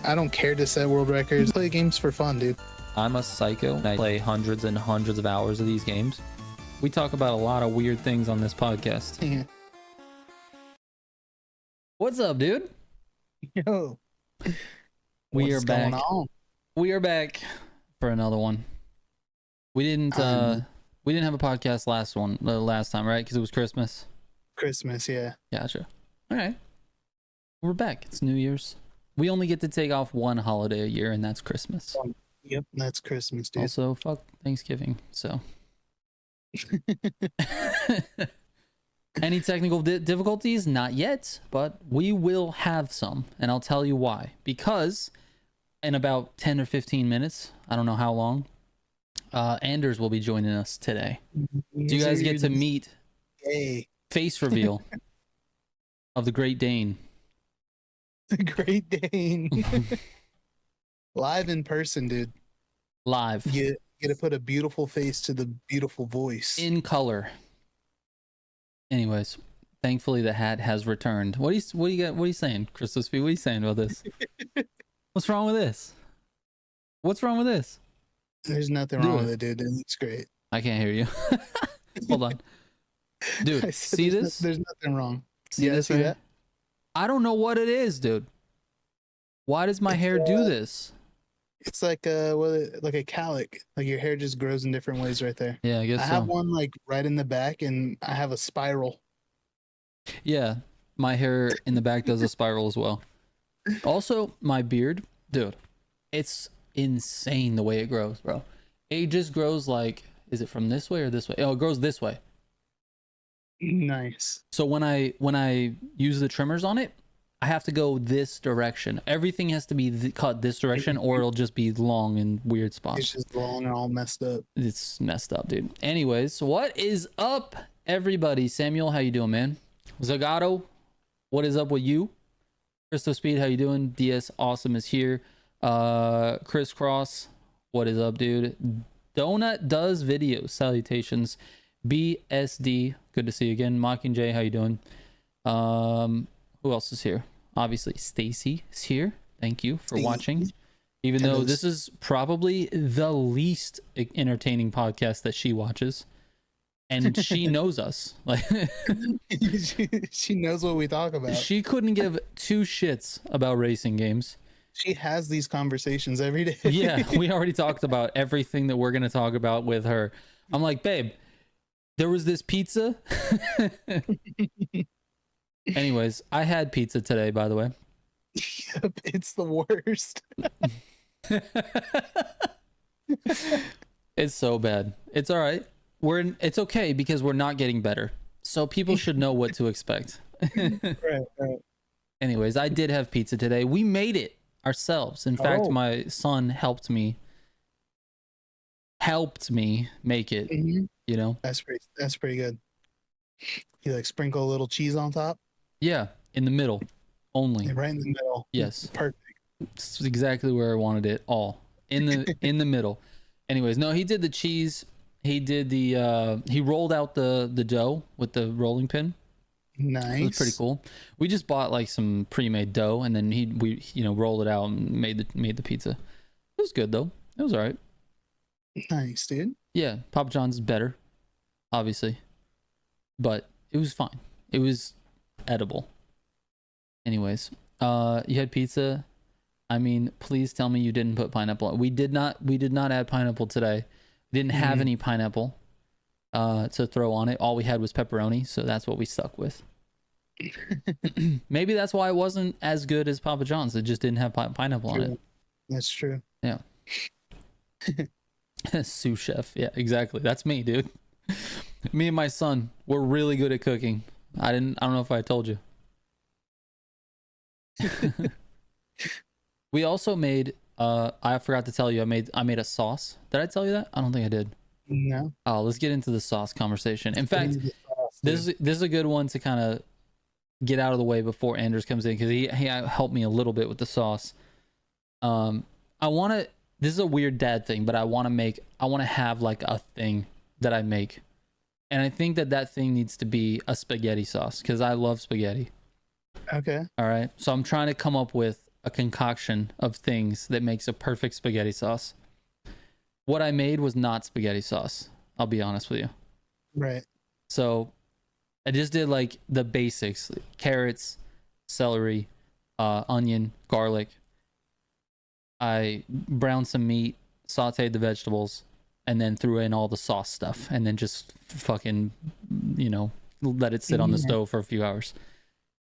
I don't care to set world records. Play games for fun, dude. I'm a psycho. I play hundreds and hundreds of hours of these games. We talk about a lot of weird things on this podcast. Yeah. What's up, dude? Yo. We are What's back. going on? We are back for another one. We didn't have a podcast last time, right? Because it was Christmas. Christmas, yeah. Gotcha. All right. We're back. It's New Year's. We only get to take off one holiday a year, and that's Christmas. Yep, that's Christmas, dude. Also, fuck Thanksgiving. So, any technical difficulties? Not yet, but we will have some, and I'll tell you why. Because in about 10 or 15 minutes, I don't know how long, Anders will be joining us today. Do you guys get to meet face reveal of the Great Dane? The Great Dane. Live in person, dude. Live. You get to put a beautiful face to the beautiful voice. In color. Anyways, thankfully the hat has returned. What do you saying, Christos V? What are you saying about this? What's wrong with this? What's wrong with this? There's nothing wrong with it, dude. It looks great. I can't hear you. Hold on. Dude, see this? There's nothing wrong. See this right? That? I don't know what it is, dude. Why does my hair do this? It's like a cowlick. Like your hair just grows in different ways right there. Yeah, I guess I have one like right in the back, and I have a spiral. Yeah, my hair in the back does a spiral as well. Also, my beard, dude, it's insane the way it grows, bro. It just grows like, is it from this way or this way? Oh, it grows this way. Nice. So when I use the trimmers on it, I have to go this direction. Everything has to be cut this direction, or it'll just be long in weird spots. It's just long and all messed up. It's messed up, dude. Anyways, what is up, everybody? Samuel, how you doing, man? Zagato, what is up with you? Christo Speed, how you doing? DS Awesome is here. Chris Cross, what is up, dude? Donut does videos. Salutations. BSD, good to see you again. Mockingjay, how you doing? Who else is here? Obviously, Stacy is here. Thank you for watching. Even though this is probably the least entertaining podcast that she watches, and she knows us. Like, she knows what we talk about. She couldn't give two shits about racing games. She has these conversations every day. Yeah, we already talked about everything that we're going to talk about with her. I'm like, babe, there was this pizza. Anyways, I had pizza today, by the way. Yep, it's the worst. It's so bad. It's all right. It's okay because we're not getting better. So people should know what to expect. Right. Anyways, I did have pizza today. We made it ourselves. In fact, my son helped me make it. Mm-hmm. You know? That's pretty good. You like sprinkle a little cheese on top? Yeah, in the middle only. Right in the middle. Yes. Perfect. It's exactly where I wanted it, all in the middle. Anyways, no, he did the cheese. He did he rolled out the dough with the rolling pin. Nice. It was pretty cool. We just bought like some pre-made dough, and then we rolled it out and made the pizza. It was good though. It was all right. Nice, dude. Yeah, Papa John's is better, obviously, but it was fine. It was edible. Anyways, you had pizza. I mean, please tell me you didn't put pineapple on. We did not add pineapple today. We didn't have any pineapple to throw on it. All we had was pepperoni, so that's what we stuck with. Maybe that's why it wasn't as good as Papa John's. It just didn't have pineapple on it. That's true. Yeah. Sous chef. Yeah, exactly. That's me, dude. Me and my son, we're really good at cooking. I don't know if I told you. We also made I forgot to tell you, I made a sauce. Did I tell you that? I don't think I did. No. Oh, let's get into the sauce conversation. In fact, this is a good one to kind of get out of the way before Anders comes in, because he helped me a little bit with the sauce. This is a weird dad thing, but I want to have like a thing that I make. And I think that thing needs to be a spaghetti sauce, because I love spaghetti. Okay. All right. So I'm trying to come up with a concoction of things that makes a perfect spaghetti sauce. What I made was not spaghetti sauce. I'll be honest with you. Right. So I just did like the basics: carrots, celery, onion, garlic. I browned some meat, sauteed the vegetables, and then threw in all the sauce stuff, and then just fucking, let it sit on the stove for a few hours.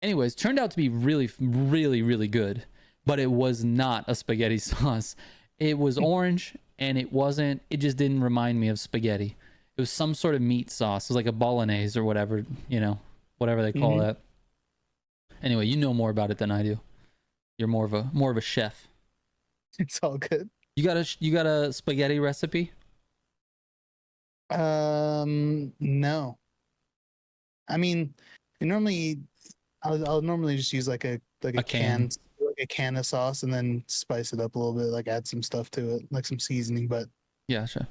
Anyways, turned out to be really, really, really good, but it was not a spaghetti sauce. It was orange, and it just didn't remind me of spaghetti. It was some sort of meat sauce. It was like a bolognese or whatever, whatever they call that. Anyway, you know more about it than I do. You're more of a chef. It's all good. You got a spaghetti recipe? No. I mean, I'll normally just use like a can of sauce and then spice it up a little bit, like add some stuff to it, like some seasoning. But yeah, sure.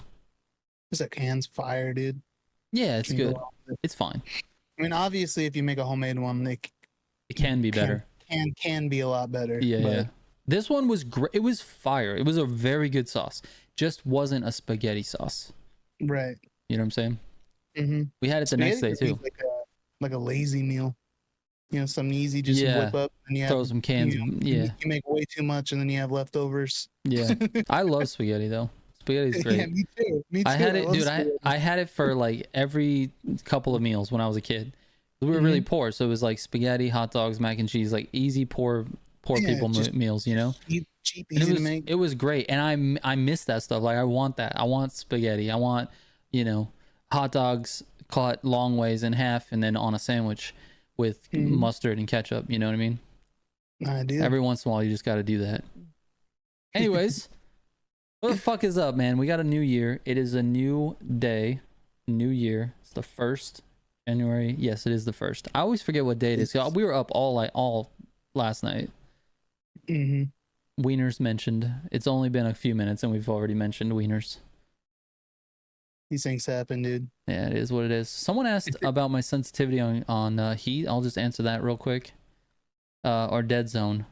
just that can's fire, dude. Yeah, it's good. It's fine. I mean, obviously, if you make a homemade one, it can be better. Can be a lot better. Yeah, yeah. This one was great. It was fire. It was a very good sauce. Just wasn't a spaghetti sauce. Right. You know what I'm saying? Mm-hmm. We had it the next day too. Like a lazy meal. Something easy, just whip up and you throw some cans. You make way too much and then you have leftovers. Yeah. I love spaghetti though. Spaghetti's great. Yeah, me too. I had it, dude. I had it for like every couple of meals when I was a kid. We were really poor, so it was like spaghetti, hot dogs, mac and cheese, like easy poor people meals, cheap, easy to make. It was great, and I miss that stuff. Like I want that. I want spaghetti. I want hot dogs cut long ways in half and then on a sandwich with mustard and ketchup. You know what I mean? I do. Every once in a while, you just got to do that. Anyways, what the fuck is up, man? We got a new year. It is a new day, new year. It's the 1st January. Yes, it is the 1st. I always forget what day it is. We were up all last night. Wieners mentioned. It's only been a few minutes and we've already mentioned wieners. These things happen, dude. Yeah, it is what it is. Someone asked about my sensitivity on heat. I'll just answer that real quick. Or dead zone.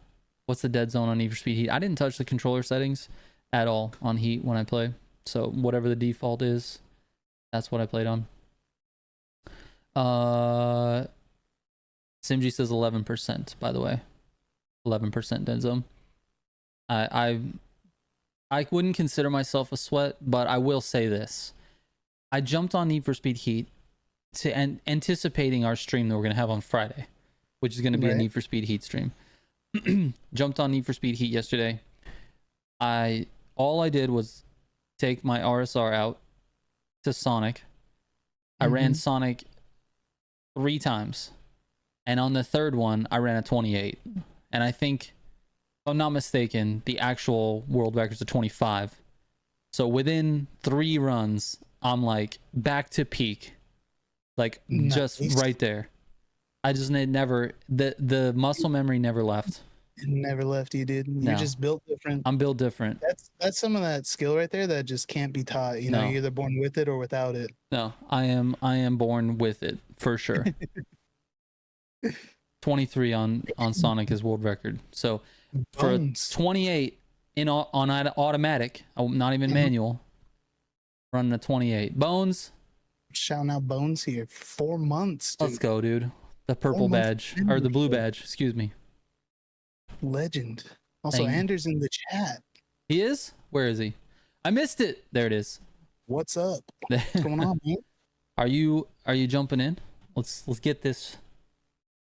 What's the dead zone on Need for Speed Heat? I didn't touch the controller settings at all on Heat when I play. So whatever the default is, that's what I played on. Simji says 11%, by the way. 11% dead zone. I wouldn't consider myself a sweat, but I will say this. I jumped on Need for Speed Heat anticipating our stream that we're going to have on Friday, which is going to be a Need for Speed Heat stream. Jumped on Need for Speed Heat yesterday. All I did was take my RSR out to Sonic. I ran Sonic 3 times. And on the third one, I ran a 28. And I think, if I'm not mistaken, the actual world record's a 25. So within 3 runs, I'm like back to peak. Like just right there. I just the muscle memory never left. It never left you, dude. You're just built different. I'm built different. That's some of that skill right there that just can't be taught. You're either born with it or without it. No, I am born with it for sure. 23 on Sonic is world record. So for a 28 on automatic, not even manual, running a 28. Bones. Shouting out Bones here. 4 months, dude. Let's go, dude. The purple badge or the blue badge, excuse me. Legend. Also, Anders in the chat. He is? Where is he? I missed it. There it is. What's up? What's going on, man? Are you jumping in? Let's get this.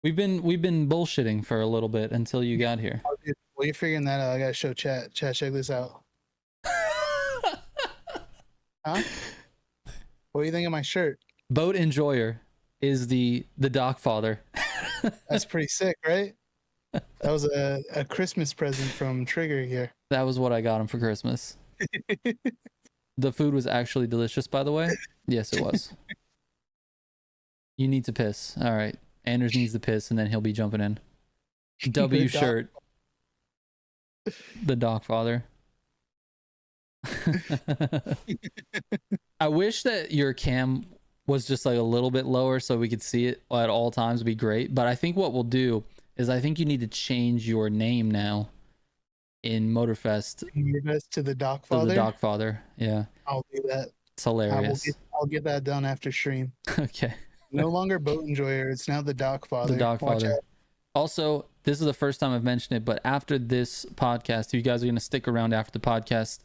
We've been bullshitting for a little bit until you got here. Oh, dude, well, you're figuring that out. I gotta show chat. Chat, check this out. Huh? What do you think of my shirt? Boat Enjoyer is the Doc Father. That's pretty sick, right? That was a Christmas present from Trigger here. That was what I got him for Christmas. The food was actually delicious, by the way. Yes, it was. You need to piss. All right. Anders needs to piss, and then he'll be jumping in. W shirt. The Doc Father. I wish that your cam was just like a little bit lower so we could see it at all times. Would be great. But I think what we'll do is I think you need to change your name now in Motorfest. Motorfest to the Doc To Father. the Doc Father. Yeah. I'll do that. It's hilarious. I'll get that done after stream. Okay. No longer Boat Enjoyer. It's now the Doc Father. The Doc Watch Father. out. Also, this is the first time I've mentioned it, but after this podcast, if you guys are going to stick around after the podcast,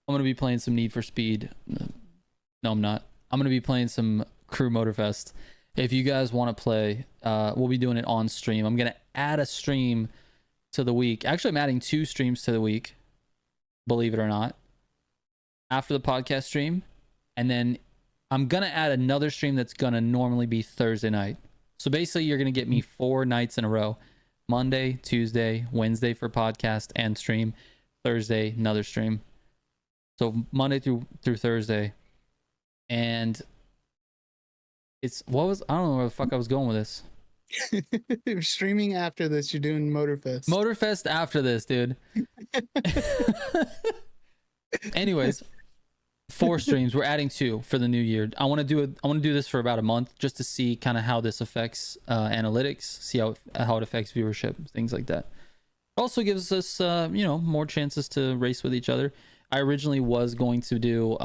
I'm going to be playing some Need for Speed. No, I'm not. I'm going to be playing some Crew Motorfest. If you guys want to play, we'll be doing it on stream. I'm going to add a stream to the week. Actually, I'm adding 2 streams to the week, believe it or not, after the podcast stream. And then I'm going to add another stream that's going to normally be Thursday night. So basically, you're going to get me 4 nights in a row. Monday, Tuesday, Wednesday for podcast and stream. Thursday, another stream. So Monday through Thursday. And I don't know where the fuck I was going with this. You're streaming after this. You're doing Motorfest. Motorfest after this, dude. Anyways, 4 streams. We're adding 2 for the new year. I want to do this for about a month just to see kind of how this affects analytics, see how it affects viewership, things like that. It also gives us more chances to race with each other. I originally was going to do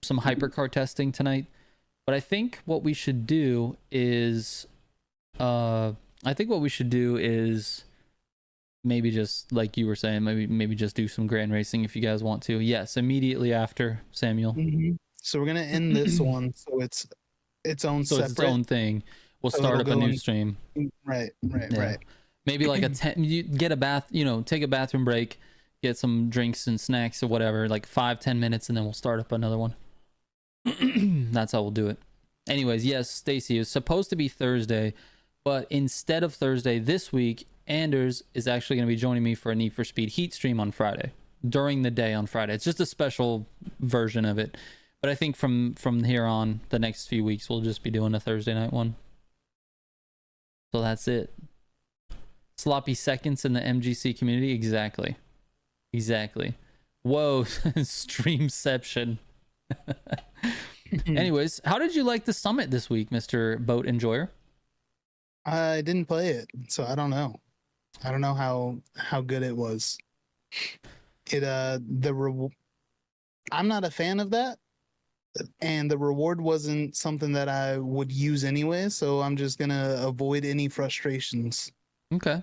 some hypercar testing tonight, but I think what we should do is maybe just like you were saying, maybe just do some grand racing if you guys want to. Yes, immediately after, Samuel. Mm-hmm. So we're gonna end this one, so it's its own separate. It's its own thing. We'll start up a new stream. Right. Maybe like you get a bath, take a bathroom break, get some drinks and snacks or whatever, like 5-10 minutes, and then we'll start up another one. That's how we'll do it. Anyways, yes, Stacy, is supposed to be Thursday, but instead of Thursday this week, Anders is actually going to be joining me for a Need for Speed Heat stream on Friday, during the day on Friday. It's just a special version of it. But I think from here on, the next few weeks, we'll just be doing a Thursday night one. So that's it. Sloppy seconds in the MGC community. Exactly. Whoa, streamception. Anyways, how did you like the summit this week, Mr. Boat Enjoyer? I didn't play it, so I don't know. I don't know how good it was. I'm not a fan of that, and the reward wasn't something that I would use anyway, so I'm just gonna avoid any frustrations. Okay.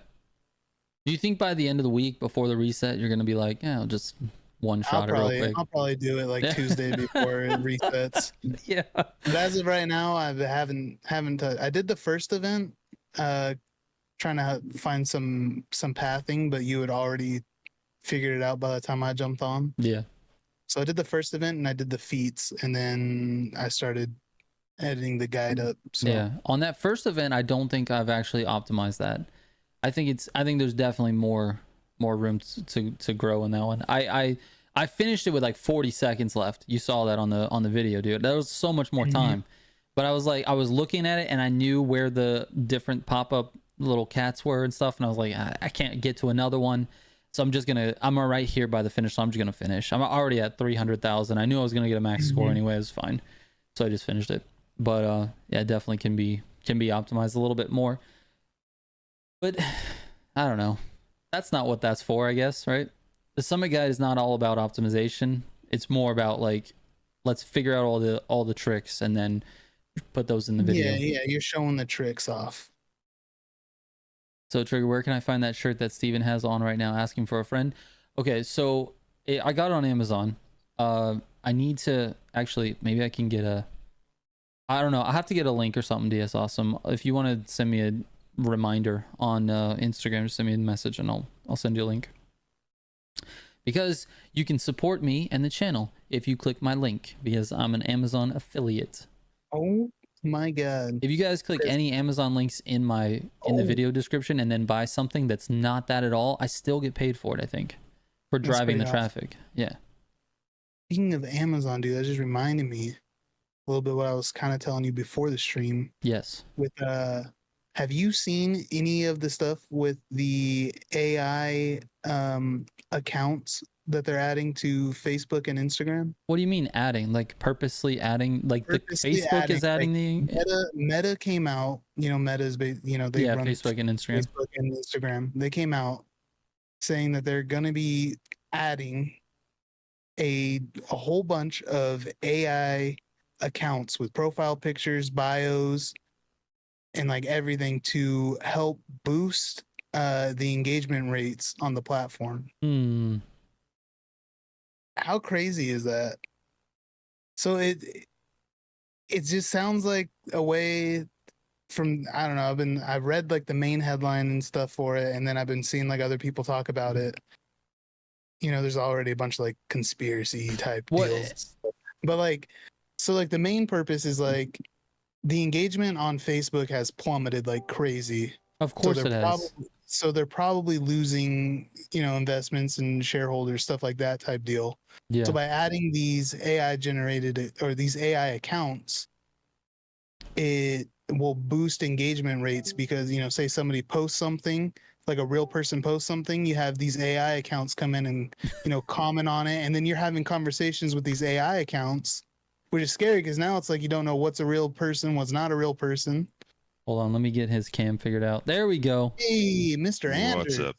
Do you think by the end of the week, before the reset, you're gonna be like, yeah, I'll just one shot it real quick? I'll probably do it like Tuesday before it resets. Yeah. But as of right now, I haven't I did the first event, trying to find some pathing, but you had already figured it out by the time I jumped on. Yeah. So I did the first event and I did the feats, and then I started editing the guide up. So. Yeah. On that first event, I don't think I've actually optimized that. I think there's definitely more room to grow in that one. I finished it with like 40 seconds left. You saw that on the video, dude. That was so much more time. But I was looking at it and I knew where the different pop-up little cats were and stuff, and I was like, I can't get to another one. So I'm right here by the finish, so I'm just gonna finish. I'm already at 300,000. I knew I was gonna get a max score anyway. It was fine. So I just finished it. But yeah, definitely can be optimized a little bit more. But I don't know. That's not what that's for, I guess, right? The Summit Guide is not all about optimization. It's more about like, let's figure out all the tricks and then put those in the video. Yeah, you're showing the tricks off. So Trigger, where can I find that shirt that Steven has on right now, asking for a friend? Okay, so I got it on Amazon. I need to actually, maybe I can get I don't know. I have to get a link or something, DS Awesome. If you want to send me a reminder on Instagram, just send me a message and I'll send you a link. Because you can support me and the channel if you click my link, because I'm an Amazon affiliate. Oh my god. If you guys click any Amazon links in the video description and then buy something that's not that at all, I still get paid for it, I think. For driving the traffic. Yeah. Speaking of Amazon, dude, that just reminded me a little bit what I was kind of telling you before the stream. Yes. With have you seen any of the stuff with the AI accounts that they're adding to Facebook and Instagram? What do you mean adding? Like purposely adding? Like purposely Facebook adding, is adding like the Meta came out. Meta is they run Facebook and Instagram. Facebook and Instagram. They came out saying that they're going to be adding a whole bunch of AI accounts with profile pictures, bios, and like everything to help boost the engagement rates on the platform. How crazy is that? So it just sounds like a way from, I don't know, I've read like the main headline and stuff for it, and then I've been seeing like other people talk about it. You know, there's already a bunch of like conspiracy type deals. But like, so like the main purpose is like the engagement on Facebook has plummeted like crazy. Of course it has. So they're probably losing, you know, investments and shareholders, stuff like that type deal. Yeah. So by adding these AI generated or these AI accounts, it will boost engagement rates because, you know, say somebody posts something, like a real person posts something, you have these AI accounts come in and, you know, comment on it. And then you're having conversations with these AI accounts, which is scary because now it's like you don't know what's a real person, what's not a real person. Hold on, let me get his cam figured out. There we go. Hey, Mr. Andrews. What's up?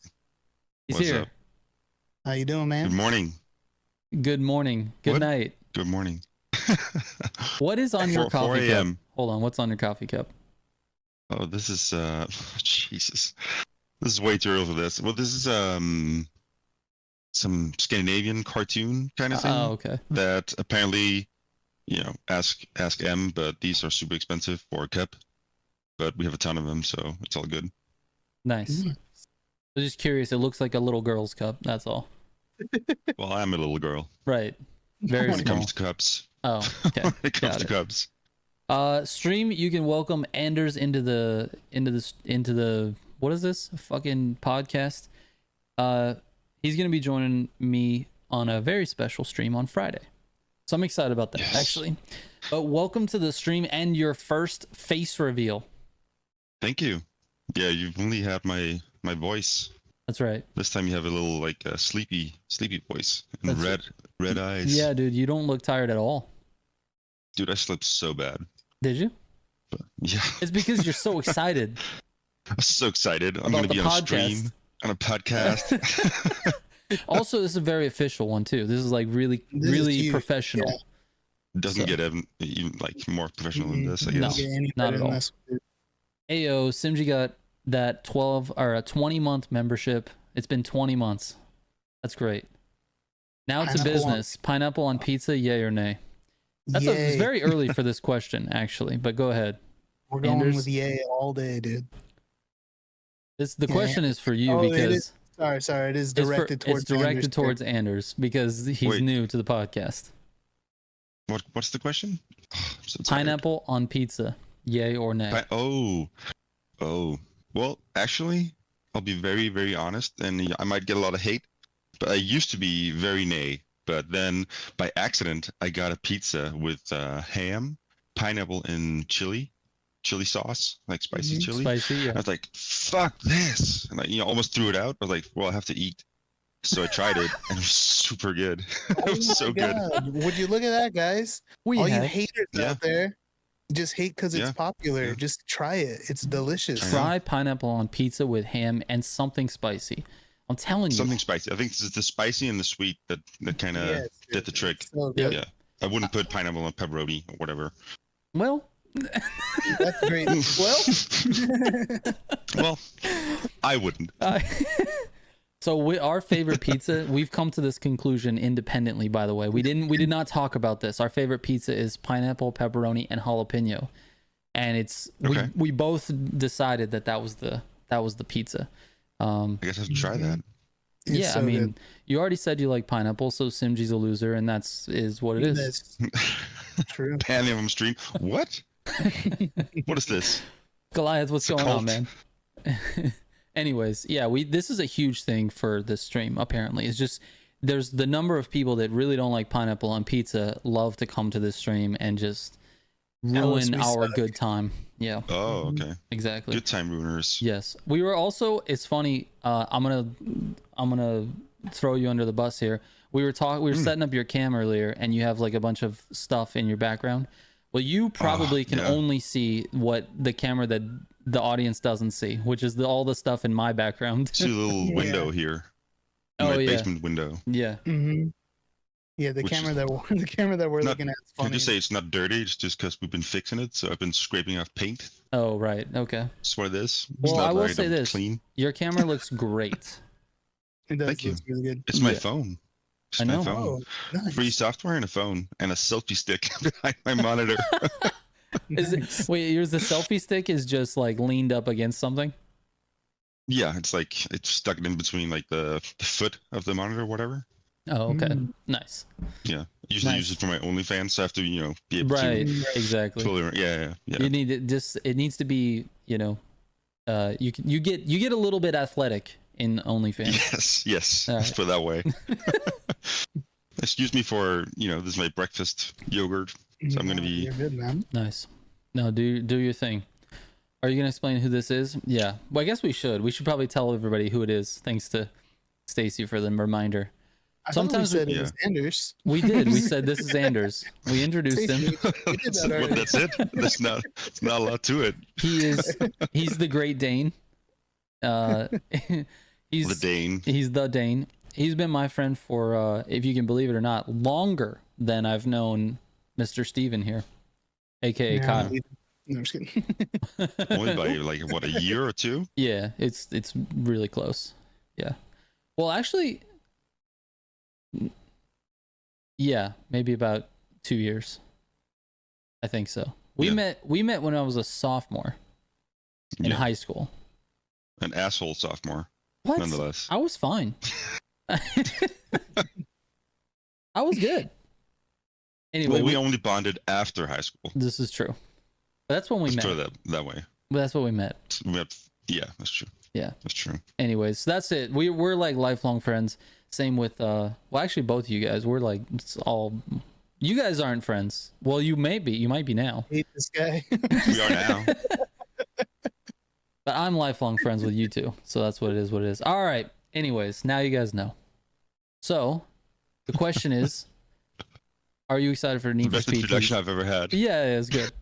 He's here. Up? How you doing, man? Good morning. Good morning. Good night. Good morning. What is on your coffee 4 cup? a.m. Hold on, what's on your coffee cup? Oh, this is Jesus. This is way too early for this. Well, this is some Scandinavian cartoon kind of thing. Oh, okay. That apparently, you know, ask M, but these are super expensive for a cup. But we have a ton of them, so it's all good. Nice. I was just curious. It looks like a little girl's cup. That's all. Well, I'm a little girl. Right. Very when small. it comes to cups. Oh, okay. When it comes to cups. Stream, you can welcome Anders into the what is this fucking podcast? He's gonna be joining me on a very special stream on Friday, so I'm excited about that. Yes. Actually. But welcome to the stream and your first face reveal. Thank you. Yeah, you've only had my voice. That's right. This time you have a little like sleepy voice and red eyes. Yeah, dude, you don't look tired at all. Dude, I slept so bad. Did you? But, yeah. It's because you're so excited. I'm so excited. I'm going to be on a stream, on a podcast. Also, this is a very official one too. This is like really professional. Yeah. Doesn't get even like more professional than this, I guess. No, not at all. Ayo, Simji got that 12 or a 20-month membership. It's been 20 months. That's great. Now it's a business. Pineapple on pizza, yay or nay? It's very early for this question, actually, but go ahead. We're going Anders with yay all day, dude. The question is for you because sorry, it is directed towards Anders because he's new to the podcast. What's the question? So pineapple on pizza, yay or nay? Well, actually, I'll be very, very honest, and I might get a lot of hate, but I used to be very nay. But then, by accident, I got a pizza with ham, pineapple, and chili sauce, like spicy chili. Spicy, yeah. I was like, "Fuck this!" And I, almost threw it out. I was like, "Well, I have to eat." So I tried it, and it was super good. It was so good. Would you look at that, guys? All you haters out there, just hate because it's popular. Yeah. Just try it. It's delicious. Try pineapple on pizza with ham and something spicy. I'm telling you. Something spicy. I think it's the spicy and the sweet that kind of did the trick. So yeah. I wouldn't put pineapple on pepperoni or whatever. Well. That's great. Well, I wouldn't. So our favorite pizza, we've come to this conclusion independently, by the way. We did not talk about this. Our favorite pizza is pineapple, pepperoni, and jalapeno. And we both decided that was the pizza. I guess I have to try that. Yeah, so I mean, you already said you like pineapple, so Simji's a loser, and is what it is. True. Panning on stream. What? What is this? Goliath, what's going on, man? Anyways, yeah, this is a huge thing for this stream. Apparently, it's just there's the number of people that really don't like pineapple on pizza love to come to this stream and just ruin our good time. Yeah. Oh, okay. Exactly. Good time ruiners. Yes. We were also. It's funny. I'm gonna throw you under the bus here. We were setting up your cam earlier, and you have like a bunch of stuff in your background. Well, you probably can only see what the camera that the audience doesn't see, which is all the stuff in my background. See a little window here. Oh, my yeah. basement window. Yeah. Mm-hmm. Yeah, the Which camera is that we're Not looking at is Can funny. just say it's not dirty. It's just because we've been fixing it. So I've been scraping off paint. Oh, right. Okay. That's what it is. It's Well, not I will like say I'm this. clean. Your camera looks great. It does Thank you. look really good. It's my Yeah. phone. It's I my know. phone. Oh, nice. Free software and a phone and a selfie stick behind my monitor. Is Nice. it, wait, yours the selfie stick is just like leaned up against something? Yeah, it's like it's stuck in between like the foot of the monitor or whatever. Oh, okay. Mm. Nice. Yeah, usually Nice. use it for my OnlyFans, so I have to be able Right. to Exactly. totally yeah. You need it just it needs to be, you get a little bit athletic in OnlyFans. Yes. All Let's right. put it that way. Excuse me for this is my breakfast yogurt. So I'm gonna be- You're good, man. Nice. No, do your thing. Are you gonna explain who this is? Yeah. Well, I guess we should. We should probably tell everybody who it is. Thanks to Stacy for the reminder. I Sometimes thought we said we- it was Anders. We did. We said this is Anders. We introduced him. We did that already. That's it. It's not a lot to it. He's the Great Dane. He's The Dane. He's the Dane. He's been my friend for, if you can believe it or not, longer than I've known Mr. Steven here, aka Yeah, Kyle. No, I'm just kidding. Only by like what, a year or two? Yeah, it's really close. Yeah. Well, actually, yeah, maybe about 2 years. I think so. We Yeah. met when I was a sophomore in Yeah. high school. An asshole sophomore, What? nonetheless. I was fine. I was good. Anyway, Well, we only bonded after high school. this is true. But that's when we Let's met. put it that way. That's what we met. Yeah, that's true. Yeah. That's true. Anyways, that's it. We're like lifelong friends. Same with well, actually both of you guys. We're like it's all. You guys aren't friends. Well, you may be. You might be now. I hate this guy. We are now. But I'm lifelong friends with you two. So that's what it is. What it is. All right. Anyways, now you guys know. So the question is, are you excited for The Need for best Speed? introduction I've ever had. Yeah, it's good.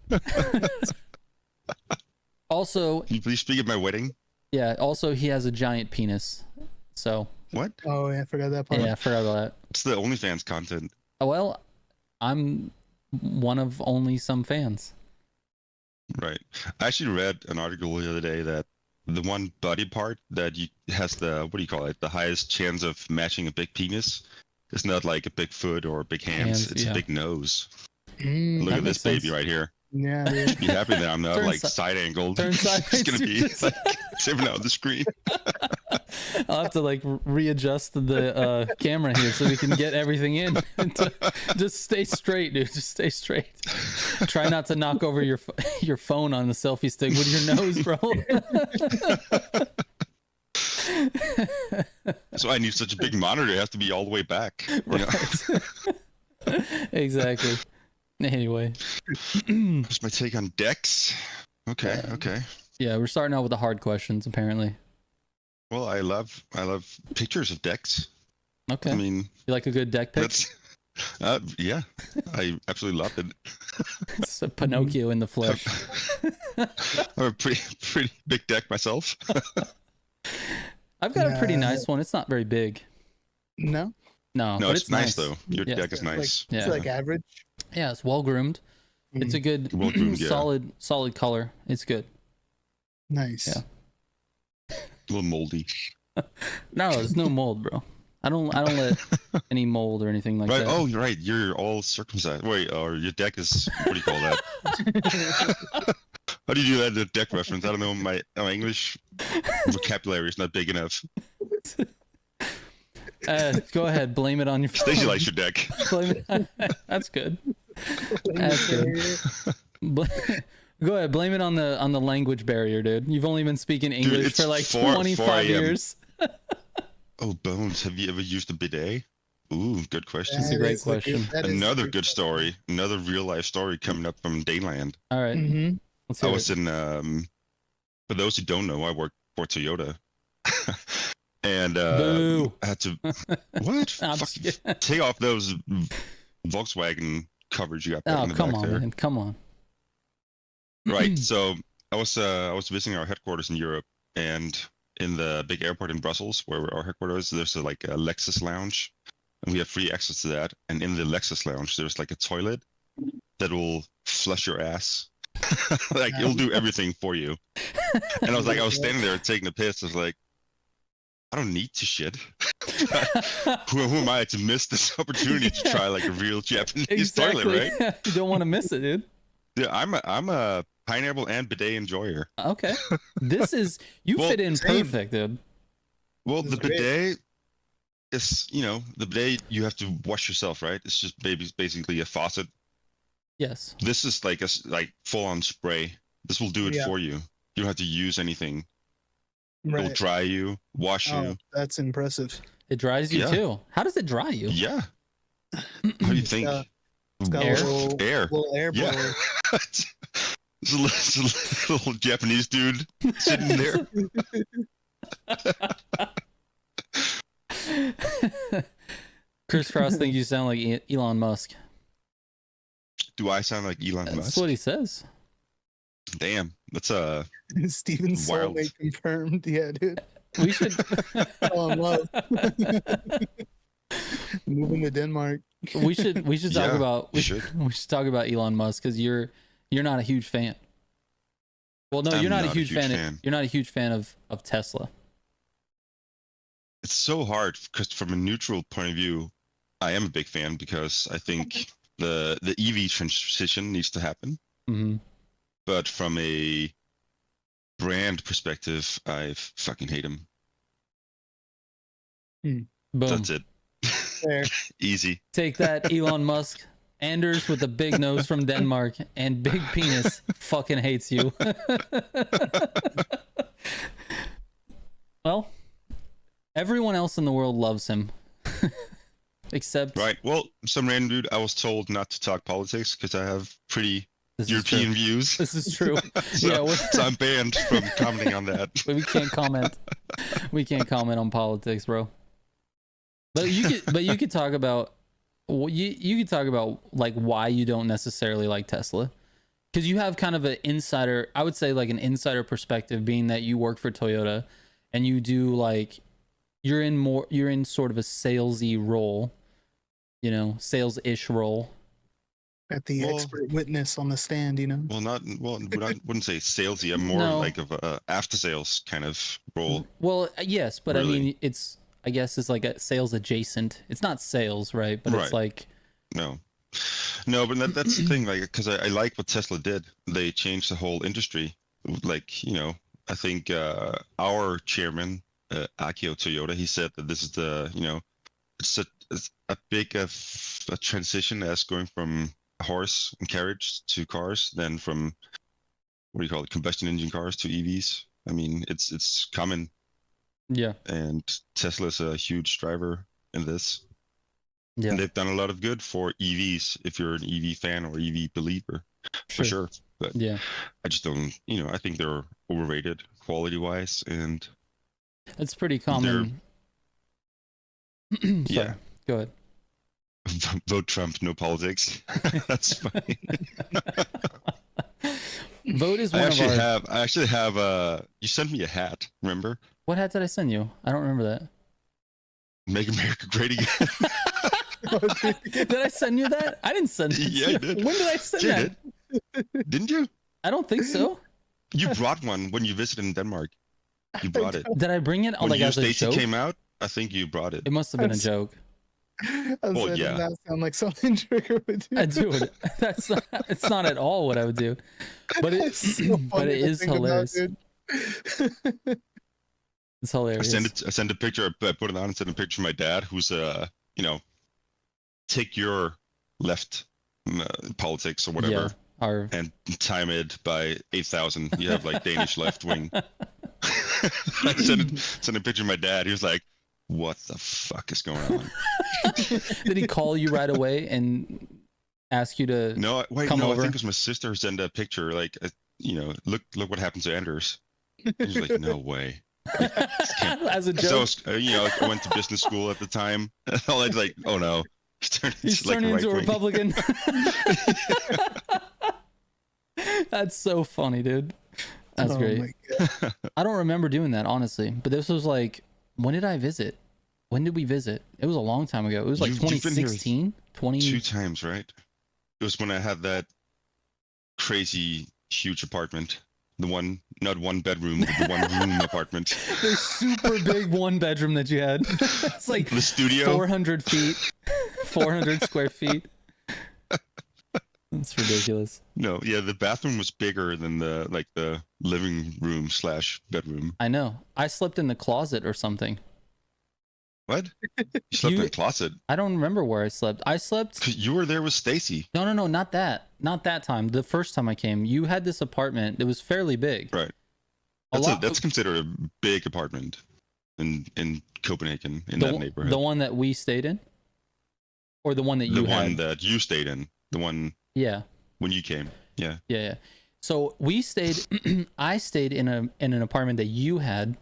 Also, Can you please speak at my wedding? yeah. Also, he has a giant penis. So What? Oh, yeah, I forgot that part. yeah, I forgot about that. It's the OnlyFans content. Well, I'm one of only some fans. Right. I actually read an article the other day that the one body part that has the, what do you call it, the highest chance of matching a big penis is not like a big foot or a big hands. It's yeah. a big nose. Mm, Look that at this makes baby sense. right here. yeah, yeah. Be happy that I'm not Turn like si- side angled. turn It's sideways, gonna be you're just- like tipping out the screen. I'll have to like readjust the camera here so we can get everything in. Just stay straight, dude. Just stay straight. Try not to knock over your phone on the selfie stick with your nose, bro. So I need such a big monitor. It has to be all the way back. You know? Right. Exactly. Anyway, That's my take on decks. Okay, okay. yeah, we're starting out with the hard questions apparently. Well, I love pictures of decks. Okay. I mean, You like a good deck pick? that's yeah. I absolutely loved it. It's a Pinocchio in the flesh. I'm a pretty big deck myself. I've got a pretty Yeah. nice one. It's not very big. No, No, No, but it's nice though. Your Yeah. deck is nice. Yeah. it's like average. Yeah, it's well groomed. It's a good, Well groomed, yeah. solid color. It's good. Nice. Yeah. A little moldy. No, there's no mold, bro. I don't let any mold or anything like Right. that. Oh, you're right. You're all circumcised. Wait, or your deck is, what do you call that? How do you do that in a deck reference? I don't know. My English vocabulary is not big enough. Go ahead, blame it on your phone. Stacy likes your deck. Blame it. That's good. That's good. Go ahead, blame it on the language barrier, dude. You've only been speaking English it's for like 4 25 a.m. years. Oh, Bones, have you ever used a bidet? Ooh, good question. That's a great question. Another good story. Another real life story coming up from Daneland. All right, Mm-hmm. let's I hear was it. in, for those who don't know, I work for Toyota. And Boo. I had to, what? I'm Fuck, just kidding. take off those Volkswagen covers you got back Oh, in the come back on, there. man. Come on. Right. So I was visiting our headquarters in Europe, and in the big airport in Brussels, where our headquarters, there's like a Lexus lounge, and we have free access to that. And in the Lexus lounge, there's like a toilet that will flush your ass. Like it'll do everything for you. And I was standing there taking a piss. I was like, I don't need to shit. who am I to miss this opportunity to try like a real Japanese toilet, right? You don't want to miss it, dude. Yeah, I'm a pineapple and bidet enjoyer. Okay, this is you fit in perfect, dude. Well, the bidet is, the bidet you have to wash yourself, right? It's just basically a faucet. Yes. This is like a full-on spray. This will do it for you. You don't have to use anything. Right. It'll dry you, wash you. That's impressive. It dries you too. How does it dry you? Yeah. How do you think? It's got air. Little air blower. There's a little Japanese dude sitting there. Chris Cross thinks you sound like Elon Musk. Do I sound like Elon Musk? That's what he says. Damn, that's Steven Soulmate confirmed. Yeah, dude. We should fall in love. Moving to Denmark. We should talk about we should talk about Elon Musk, because you're not a huge fan. Well, no, you're not a huge fan. You're not a huge fan of Tesla. It's so hard because from a neutral point of view, I am a big fan because I think the EV transition needs to happen. Mm-hmm. But from a brand perspective, I fucking hate him. Boom. That's it. Easy. Take that, Elon Musk. Anders with a big nose from Denmark and big penis fucking hates you. Well, everyone else in the world loves him. Except... Right. Well, some random dude, I was told not to talk politics because I have pretty European views. This is true. so I'm banned from commenting on that. We can't comment. We can't comment on politics, bro. But you could talk about you could talk about like why you don't necessarily like Tesla, because you have kind of an insider, I would say like an insider perspective, being that you work for Toyota and you do like you're in sort of a salesy role, sales-ish role. At the expert witness on the stand, Well, I wouldn't say salesy. I'm more like of a after sales kind of role. Well, yes, but really. I mean, I guess it's like a sales adjacent. It's not sales, right? But it's like no, but that's the thing. Like, because I like what Tesla did. They changed the whole industry. Like, I think our chairman, Akio Toyoda, he said that this is it's a big of a transition as going from horse and carriage to cars, than from combustion engine cars to EVs. I mean, it's common. Yeah. And Tesla's a huge driver in this. Yeah. And they've done a lot of good for EVs if you're an EV fan or EV believer, for sure. But yeah, I just don't, I think they're overrated quality wise, and it's pretty common. Yeah. Go ahead. Vote Trump, no politics. That's funny. Vote is one I actually have you sent me a hat, remember? What hat did I send you? I don't remember that. Make America Great Again. Did I send you that? I didn't send it. Yeah, you did. When did I send that? Didn't you? I don't think so. You brought one when you visited in Denmark. You brought it. Did I bring it when as a joke? came out, I think you brought it. It must have been a joke. Does that sound like something Trigger would do? I do it. It's not at all what I would do. But it is hilarious. It's hilarious. I sent a picture. I put it on and sent a picture of my dad, who's take your left politics or whatever, and time it by 8,000. You have like Danish left wing. I sent a picture of my dad. He was like, "What the fuck is going on?" Did he call you right away and ask you to come over? I think it was my sister who sent a picture. Like, look what happened to Anders. He was like, "No way." As a joke. So I went to business school at the time. All I'd like, oh no, he's turning into a Republican. That's so funny, dude. That's Oh great. my God. I don't remember doing that, honestly. But this was like, when did I visit? When did we visit? It was a long time ago. It was like You've been here 2016, 2 times, right? It was when I had that crazy huge apartment. The one, not one bedroom, but the one room apartment. The super big one bedroom that you had. It's like The studio. 400 feet, 400 square feet. That's ridiculous. No, yeah, the bathroom was bigger than the living room / bedroom. I know. I slept in the closet or something. What? You slept in a closet? I don't remember where I slept. I slept. You were there with Stacy. No, not that. Not that time. The first time I came, you had this apartment. It was fairly big. Right. That's considered a big apartment in Copenhagen, in that neighborhood. The one that we stayed in, or the one that you had. The one that you stayed in. The one. Yeah. When you came. Yeah. Yeah. So we stayed. I stayed in an apartment that you had.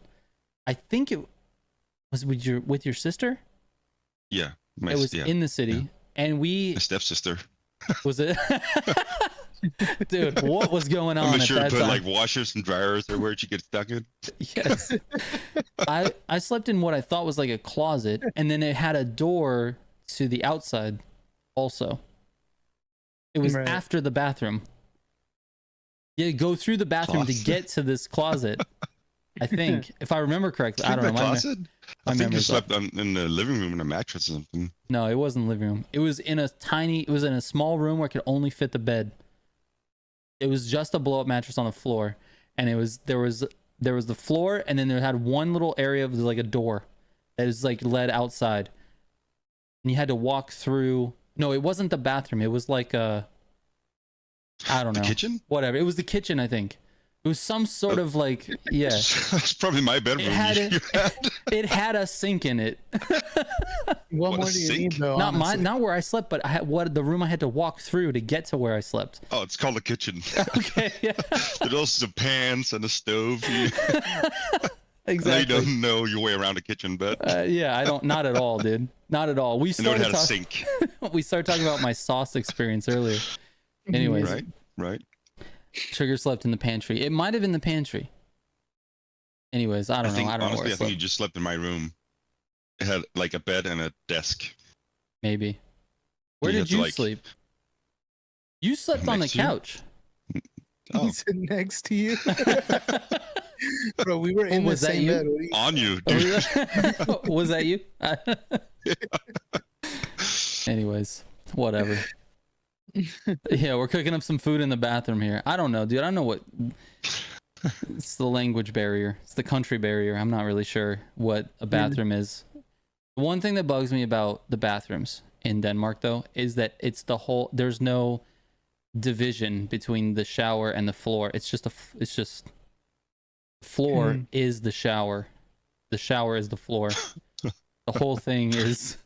I think it was with your sister. Yeah. It was in the city, and my stepsister. Was it? Dude, what was going on? I'm sure at that to put time? like washers and dryers or where she gets stuck in. Yes. I slept in what I thought was like a closet, and then it had a door to the outside also. It was after the bathroom. You go through the bathroom to get to this closet. I think, if I remember correctly. I don't know. Closet? I think you slept in the living room in a mattress or something. No, it wasn't the living room. It was in a small room where it could only fit the bed. It was just a blow-up mattress on the floor, and there was the floor, and then there had one little area of like a door that is like led outside, and you had to walk through. No, it wasn't the bathroom. It was like I don't know. The kitchen? Whatever. It was the kitchen, I think. It was some sort of like, yeah. That's probably my bedroom. It had a sink in it. What more do you need, though? Not where I slept, but the room I had to walk through to get to where I slept. Oh, it's called the kitchen. Okay, yeah. There's also some pans and a stove. Exactly. I know you don't know your way around a kitchen, but yeah, I don't. Not at all, dude. Not at all. We started a sink. We started talking about my sauce experience earlier. Anyways, right. Sugar slept in the pantry. It might have been the pantry. Anyways, I don't know. I don't know where I think you just slept in my room. It had like a bed and a desk. Maybe. Where did you sleep? You slept on the couch. He said next to you. Bro, we were in the same bed. On you, dude. Was that you? Anyways, whatever. Yeah, we're cooking up some food in the bathroom here. I don't know, dude. I don't know what. It's the language barrier. It's the country barrier. I'm not really sure what a bathroom is. One thing that bugs me about the bathrooms in Denmark, though, is that there's no division between the shower and the floor. It's just floor is the shower. The shower is the floor. The whole thing is.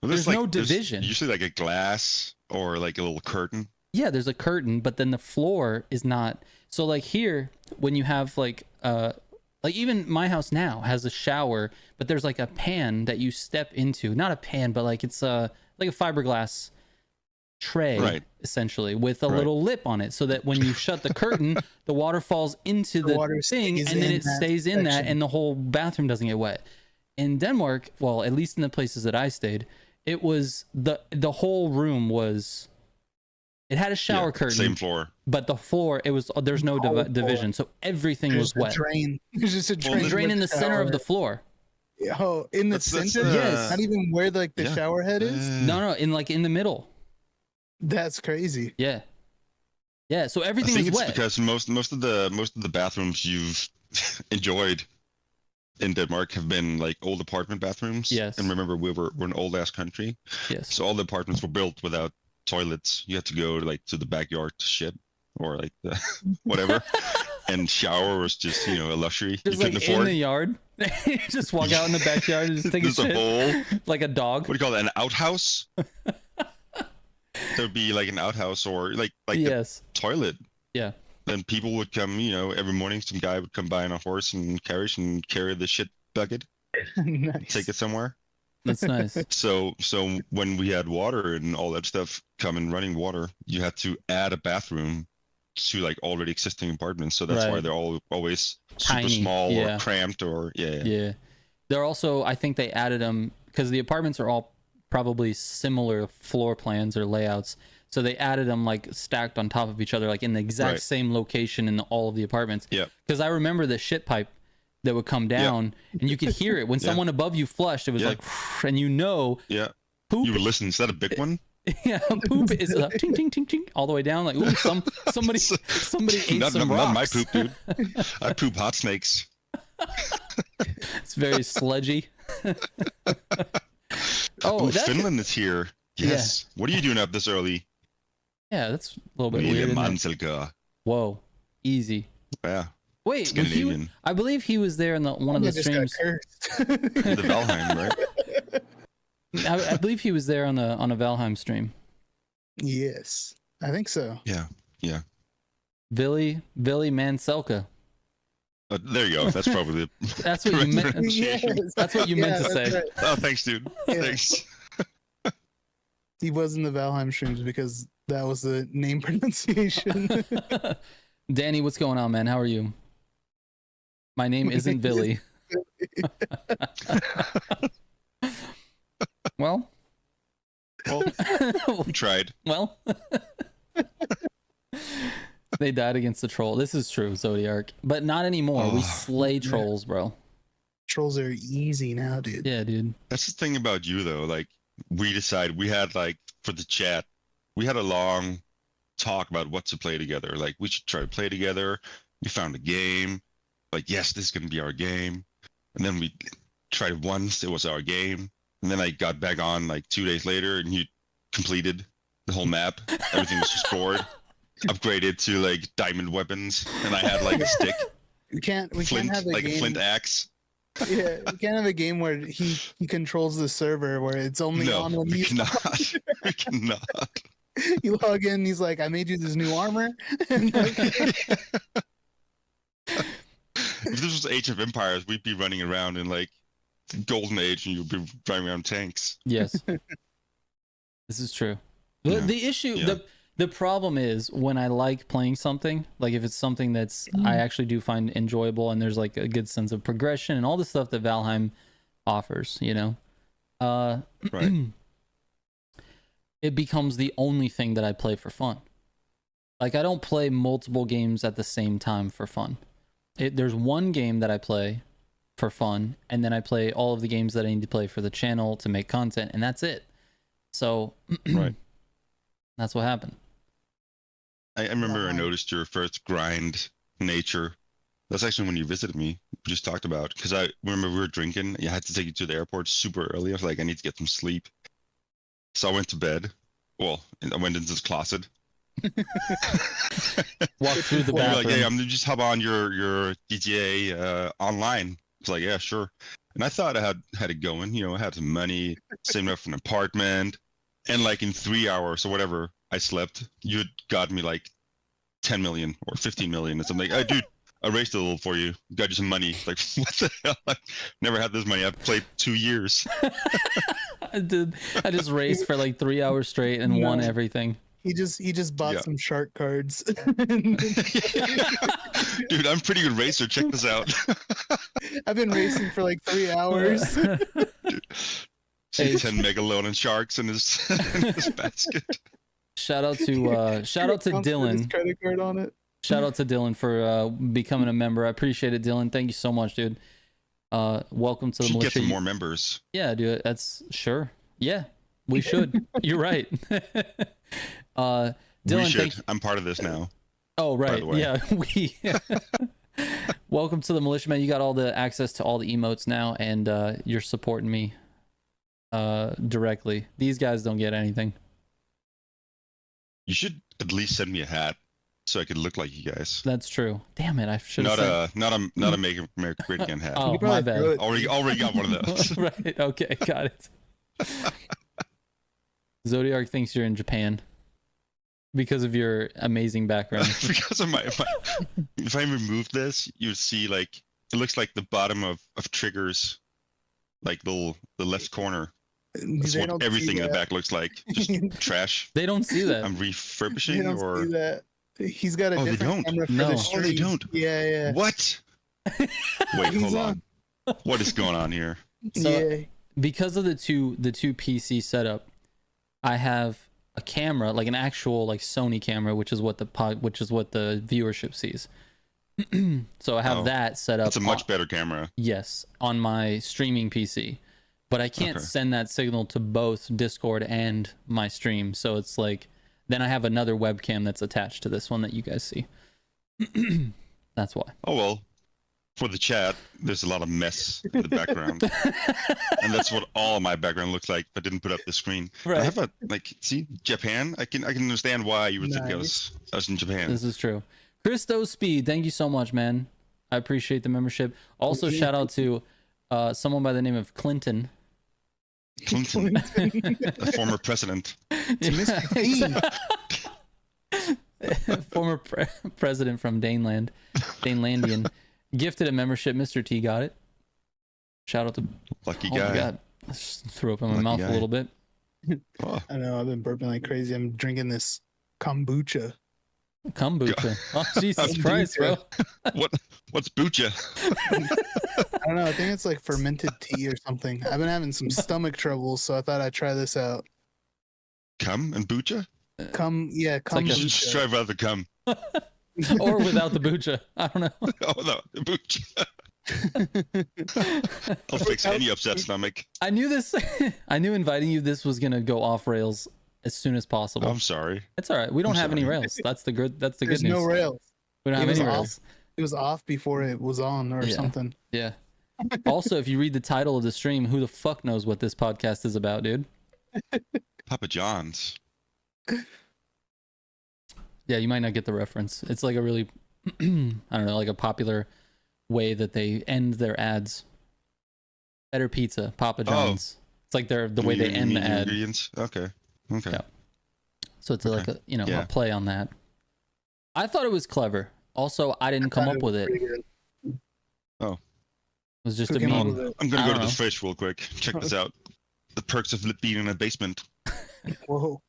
There's no division. There's usually like a glass or like a little curtain. Yeah, there's a curtain, but then the floor is not. So like here, when you have like even my house now has a shower, but there's like a pan that you step into. Not a pan, but like it's like a fiberglass tray, essentially, with a little lip on it, so that when you shut the curtain, the water falls into the thing, and then it stays in that, and the whole bathroom doesn't get wet. In Denmark, well, at least in the places that I stayed, it was the whole room was. It had a shower curtain, same floor, but the floor there's no division, so everything was wet. Drain. There's just a drain in the center of the floor. Oh, in the center? Yes. Not even where like the shower head is? No, in the middle. That's crazy. Yeah. Yeah, so everything was wet. Because most of the bathrooms you've enjoyed in Denmark have been like old apartment bathrooms. Yes. And remember, we're an old ass country. Yes. So all the apartments were built without toilets. You had to go to the backyard to shit or like the whatever. And shower was just, a luxury. Just you couldn't afford. In the yard. You just walk out in the backyard and just take a shit. A bowl. Like a dog. What do you call that? An outhouse? There'd be like an outhouse or like a toilet. Yeah. And people would come, every morning some guy would come by on a horse and carriage and carry the shit bucket. Nice. Take it somewhere. That's nice. So when we had water and all that stuff come in running water, you had to add a bathroom to like already existing apartments, so that's why Right. they're all always super Tiny, small yeah. or cramped or Yeah. They're also, I think they added them because the apartments are all probably similar floor plans or layouts. So they added them like stacked on top of each other, like in the exact Right. same location in all of the apartments. Yeah. Because I remember the shit pipe that would come down and you could hear it when Yeah. someone above you flushed. It was Yeah. like, and you know, Yeah. poop. You would listen. Is that a big one? Yeah, poop is like ting ting ting ting all the way down. Like, ooh, somebody ate not, some not, rocks. not my poop, dude. I poop hot snakes. It's very sludgy. Oh, that- Finland is here. Yes. What are you doing up this early? Yeah, that's a little bit weird. Isn't it? Manselka. Whoa, easy. Yeah. Wait, was he, Scandinavian. I believe he was there in one of the just got streams. cursed. The Valheim, right? I believe he was there on a Valheim stream. Yes, I think so. Yeah. Yeah. Billy Manselka. There you go. That's probably the That's what you meant. pronunciation. Yes. That's what you meant to that's say. right. Oh, thanks, dude. Yeah. Thanks. He was in the Valheim streams because that was the name pronunciation. Danny, what's going on, man? How are you? My name isn't Billy. Well, We tried. well, they died against the troll. This is true, Zodiac, but not anymore. We Oh, slay yeah. trolls, bro. Trolls are easy now, dude. Yeah, dude. That's the thing about you, though. Like, we had, like, for the chat, we had a long talk about what to play together. Like, we should try to play together. We found a game. Like, yes, this is going to be our game. And then we tried once. It was our game. And then I got back on, like, 2 days later, and you completed the whole map. Everything was restored. Upgraded to, like, diamond weapons. And I had, like, a stick. We can't Flint, have a like game. a flint axe. Yeah, we can't have a game where he controls the server where it's only No, on when we you cannot. We cannot. you log in. He's like, "I made you this new armor." And like, If this was Age of Empires, we'd be running around in like Golden Age, and you'd be driving around tanks. Yes, this is true. Yeah. The issue, Yeah. the problem is when I like playing something, like if it's something that's I actually do find enjoyable, and there's like a good sense of progression and all the stuff that Valheim offers, you know, Right. it becomes the only thing that I play for fun. Like I don't play multiple games at the same time for fun. There's one game that I play for fun, and then I play all of the games that I need to play for the channel to make content, and that's it. So Right. that's what happened. I remember I noticed your first grind nature. That's actually when you visited me. We just talked about, because I remember we were drinking. I had to take you to the airport super early. I was like, I need to get some sleep. So I went to bed. Well, I went into the closet. Walk through the You were bathroom. like, hey, I'm gonna just hop on your GTA online. It's like, yeah, sure. And I thought I had it going. You know, I had some money, saving up for an apartment, and like in 3 hours or whatever I slept, you had got me like 10 million or 15 million. And so I'm like, hey, dude, I raised it a little for you. Got you some money. Like, what the hell? I've never had this money. I've played 2 years. I did. I just raced for like 3 hours straight and won No. everything. he just bought Yeah. some shark cards. Dude, I'm a pretty good racer. Check this out. I've been racing for like 3 hours. See 10 megalodon sharks in his, in his basket. Shout out to Counts with his Dylan. credit card on it. Shout out to Dylan for becoming a member. I appreciate it, Dylan. Thank you so much, dude. Welcome to the Should get Militia. some more members. Yeah, dude. That's sure. Yeah, we should. You're right. Dylan, We should. thank you. I'm part of this now. Oh, right. the way. Yeah, we. Welcome to the Militia, man. You got all the access to all the emotes now, and you're supporting me directly. These guys don't get anything. You should at least send me a hat so I could look like you guys. That's true. Damn it! I should have Not said. a Make America Great Again hat. Oh, You my probably bad. threw it. Already got one of those. Right. Okay. Got it. Zodiac thinks you're in Japan because of your amazing background. Because of my if I remove this, you'd see like it looks like the bottom of Trigger's like the left corner. That's They what don't everything see in the that. back looks like. Just trash. They don't see that. I'm They refurbishing don't or see that. He's got a Oh, they different don't? camera for No. the Oh, stream. they don't? Yeah. What? Wait, He's hold on. on. What is going on here? So Yeah. because of the two PC setup, I have a camera, like an actual like Sony camera, which is what the viewership sees. So I have that set up. It's a much better camera. Yes, on my streaming PC, but I can't send that signal to both Discord and my stream. So it's like, then I have another webcam that's attached to this one that you guys see. That's why. Oh well, for the chat, there's a lot of mess in the background, and that's what all of my background looks like. If I didn't put up the screen, Right. I have a see Japan. I can understand why you would think I was in Japan. This is true. Christo Speed, thank you so much, man. I appreciate the membership. Also, shout out to someone by the name of Clinton. Clinton, a former president. Former president from Daneland, Danelandian, gifted a membership. Mr. T got it. Shout out to Lucky oh guy. my God, I just threw up in my Lucky mouth guy. a little bit. Oh, I know. I've been burping like crazy. I'm drinking this kombucha. Kombucha. Oh Jesus Christ, bro. what's bucha? I don't know. I think it's like fermented tea or something. I've been having some stomach troubles, so I thought I'd try this out. Cum and bucha? like Kombucha. Just try rather cum. Or without the bucha. I don't know. Oh no, the bucha. I'll fix any upset stomach. I knew this. I knew inviting you this was gonna go off rails as soon as possible. I'm sorry. It's all right. We don't I'm have any sorry. rails. That's the good. That's the There's good news. no rails. We don't It have was any off. rails. It was off before it was on or Yeah. something. Yeah. Also, if you read the title of the stream, who the fuck knows what this podcast is about, dude? Papa John's. Yeah, you might not get the reference. It's like a really, I don't know, like a popular way that they end their ads. Better pizza, Papa John's. It's like the way they end the ad. Ingredients. Okay. Yeah. So it's like a Yeah. a play on that. I thought it was clever. Also, I didn't come up with it. It Oh. was just Who a came up meme. with it? I'm gonna I go to don't the know. fridge real quick. Check this out. The perks of being in a basement. Whoa.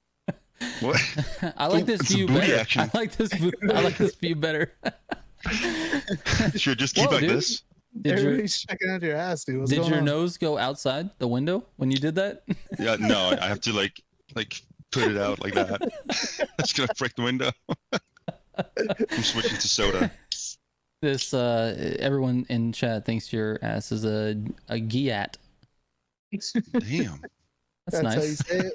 What? I like this It's a view booty better. action. I like this view better. Sure, just keep Whoa, like dude. this. Did your Everybody's checking out your ass, dude. What's did going your on? nose go outside the window when you did that? Yeah, no, I have to like put it out like that. That's gonna break the window. I'm switching to soda. This everyone in chat thinks your ass is a giat. Damn. That's That's how you nice. say it.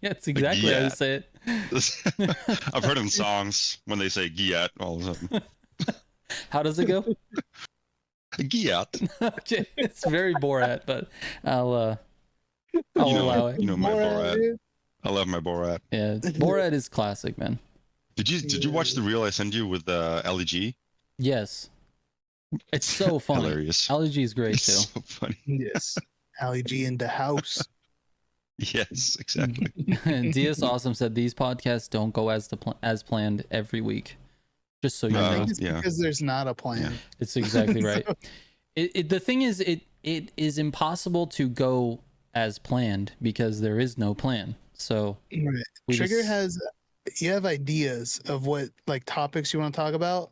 Yeah, that's exactly how you giat. say it. I've heard in songs when they say Giat all of a sudden. How does it go? Giat. Okay, it's very Borat, but I'll allow it. You know my Borat. Dude. I love my Borat. Yeah, Borat is classic, man. Did you watch the reel I sent you with LEG? Yes, it's so funny. Hilarious. LG is great It's too. so funny. Yes. Ali G in the house. Yes, exactly. DS Awesome said these podcasts don't go as planned every week. Just so you I know, think it's Yeah. because there's not a plan. it's exactly right. The thing is, it is impossible to go as planned because there is no plan. So Right. we Trigger just- you have ideas of what like topics you want to talk about.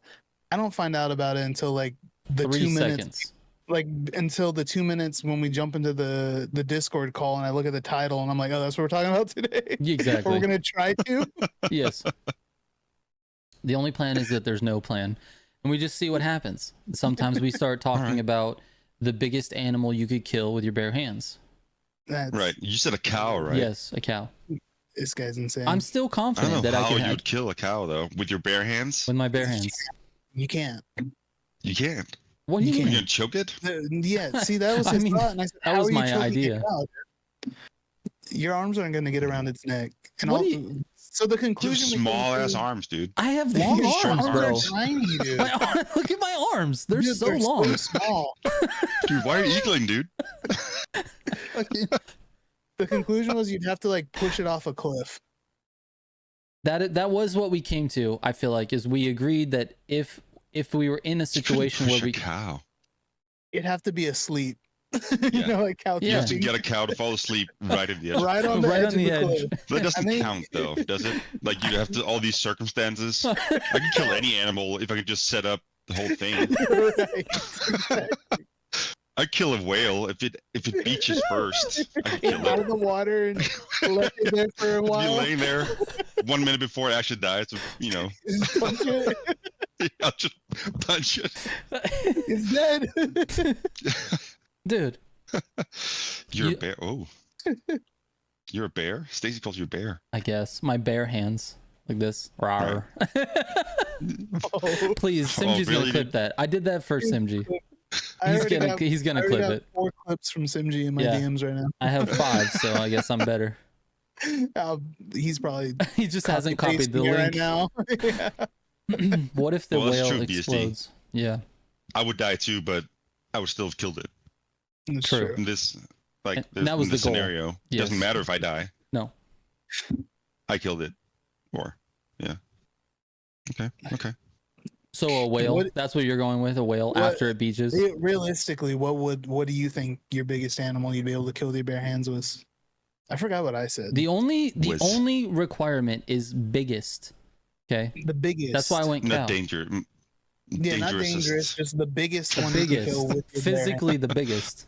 I don't find out about it until like the 3 2 minutes, seconds. like until the 2 minutes when we jump into the Discord call and I look at the title and I'm like, oh, that's what we're talking about today. Or Exactly. we're gonna try to. Yes. The only plan is that there's no plan, and we just see what happens. Sometimes we start talking Alright. about the biggest animal you could kill with your bare hands. That's, Right. You said a cow, right? Yes, a cow. This guy's insane. I'm still I don't confident know that I how could you have would kill a cow though. With your bare hands? with my bare hands. You can't. You can't. What do you You You're mean? gonna choke it? Yeah. See, that was I his mean, thought, and I said, that how was are you my choking a idea. cow? Your arms aren't gonna get around its neck. And What also, do you- so the You have conclusion. small ass arms, dude. I have long Your arms, bro. are tiny, dude. Look at my arms. They're Dude, so long. So small. Dude, why are you eagling, dude? The conclusion was you'd have to like push it off a cliff. That was what we came to. I feel like is we agreed that if we were in a You couldn't situation where push a we cow. It'd have to be asleep. Yeah. Like cow You have to tipping. get a cow to fall asleep right at the edge. Right on the Right edge on of the the edge. cliff. That doesn't I think- count though, does it? Like you have to all these circumstances. I could kill any animal if I could just set up the whole thing. Right. I'd kill a whale if it beaches first. I could Get kill out it. of the water and let it there for a It'd be while. laying there 1 minute before it actually dies. So, Just punch it. I'll just punch it. It's dead. Dude. You're a bear. Oh. You're a bear? Stacy calls you a bear. I guess my bare hands like this. Rawr. Oh, Please, Simji's really, gonna clip dude? that. I did that for Simji. I already got- He's gonna I already clip got it. 4 clips from Simji in my Yeah. DMs right now. I have 5, so I guess I'm better. He's probably He just hasn't copied the pasting it link. right now. Yeah. What if the Well, that's whale true, BSD. explodes? Yeah, I would die too, but I would still have killed it. That's True. In this, like, And that was in this the goal. scenario, it Yes. doesn't matter if I die. No. I killed it. Yeah. Okay. So a whale. What- That's what you're going with, a whale what- after it beaches. Realistically, what do you think your biggest animal you'd be able to kill with your bare hands was? I forgot what I said. The only Was- requirement is biggest. Okay, The biggest. that's why I went cow. Not danger. Yeah, not dangerous. dangerous. Just the biggest The one you can biggest, kill with your bare physically the biggest.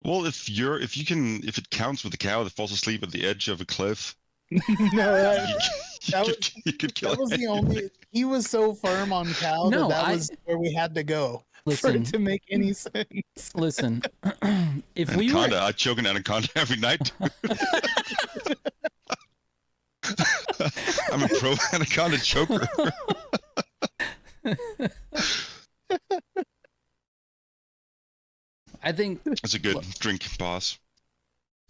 Well, if it counts with a cow that falls asleep at the edge of a cliff, hands. No, you could kill that was it. the only. He was so firm on cow No, that I- was where we had to go for Listen, it to make any sense. listen. If we were, Anaconda, I choke an anaconda every night. I'm a pro anaconda choker. I think. That's a good drink, boss.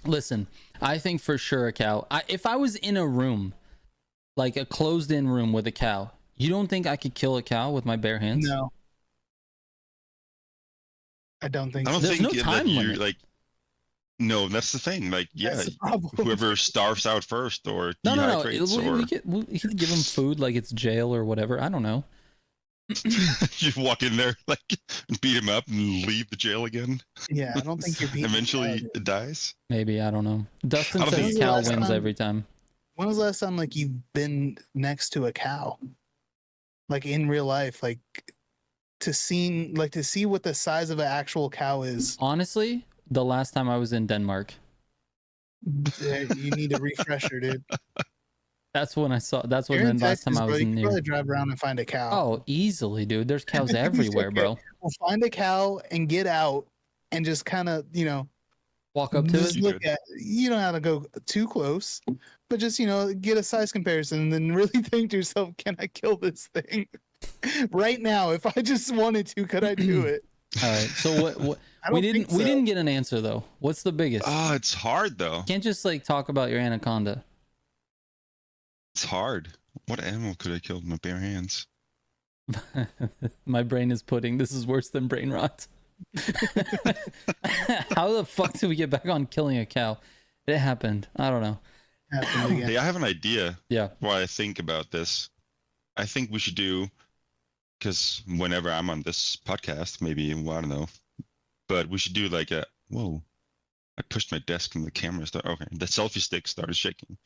Listen, I think for sure a cow. If I was in a room, like a closed-in room with a cow, you don't think I could kill a cow with my bare hands? No, I don't think. I don't so. There's think no that time you're limit. like. No, that's the thing. Like, yeah, That's the problem. whoever starves out first or No. dehydrates We could give him food like it's jail or whatever. I don't know. you walk in there like beat him up and leave the jail again. Yeah, I don't think you're beating. Eventually, cow. it dies. Maybe, I don't know. Dustin I don't says think- cow Last wins time- every time. When was the last time like you've been next to a cow, like in real life, like to see what the size of an actual cow is? Honestly, the last time I was in Denmark. You need a refresher, dude. That's when I saw. That's when You're the in last Texas, time I bro. was You in can there. probably drive around and find a cow. Oh, easily, dude. There's cows everywhere, bro. Well, find a cow and get out and just kind of, Walk up to just it. look at. You don't have to go too close, but just get a size comparison and then really think to yourself, can I kill this thing right now? If I just wanted to, could I do it? All right. So what I we don't didn't think we so. didn't get an answer though. What's the biggest? Oh, it's hard though. Can't just like talk about your anaconda. It's hard. What animal could I kill with my bare hands? My brain is pudding. This is worse than brain rot. How the fuck did we get back on killing a cow? It happened. I don't know. Happened again. Hey, I have an idea. Yeah. Why I think about this. I think we should do, because whenever I'm on this podcast, maybe, well, I don't know, but we should do like a, whoa, I pushed my desk and the camera started, okay, the selfie stick started shaking.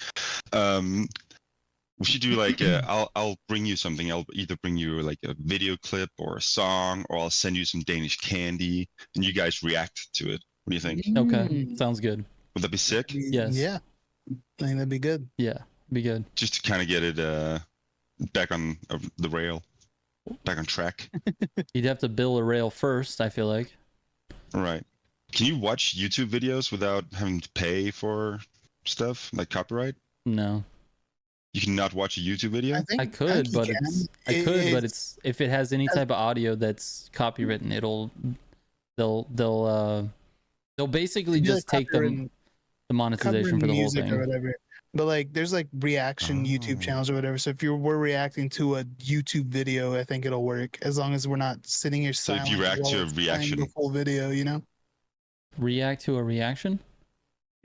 We should do like, I'll bring you something. I'll either bring you like a video clip or a song, or I'll send you some Danish candy and you guys react to it. What do you think? Okay. Mm. Sounds good. Would that be sick? Yes. Yeah. I think that'd be good. Yeah. Be good. Just to kind of get it back on the rail, back on track. You'd have to build a rail first, I feel like. All right. Can you watch YouTube videos without having to pay for stuff like copyright? No. You cannot watch a YouTube video? I think I could, you but can. it's but it's if it has any type of audio that's copywritten, they'll basically It'd be just like take covering- the monetization covering for the whole music thing. or whatever. But like, there's like reaction YouTube Oh. channels or whatever. So if we're reacting to a YouTube video, I think it'll work as long as we're not sitting here So if silent. you react while to a it's playing reaction- the full video, React to a reaction?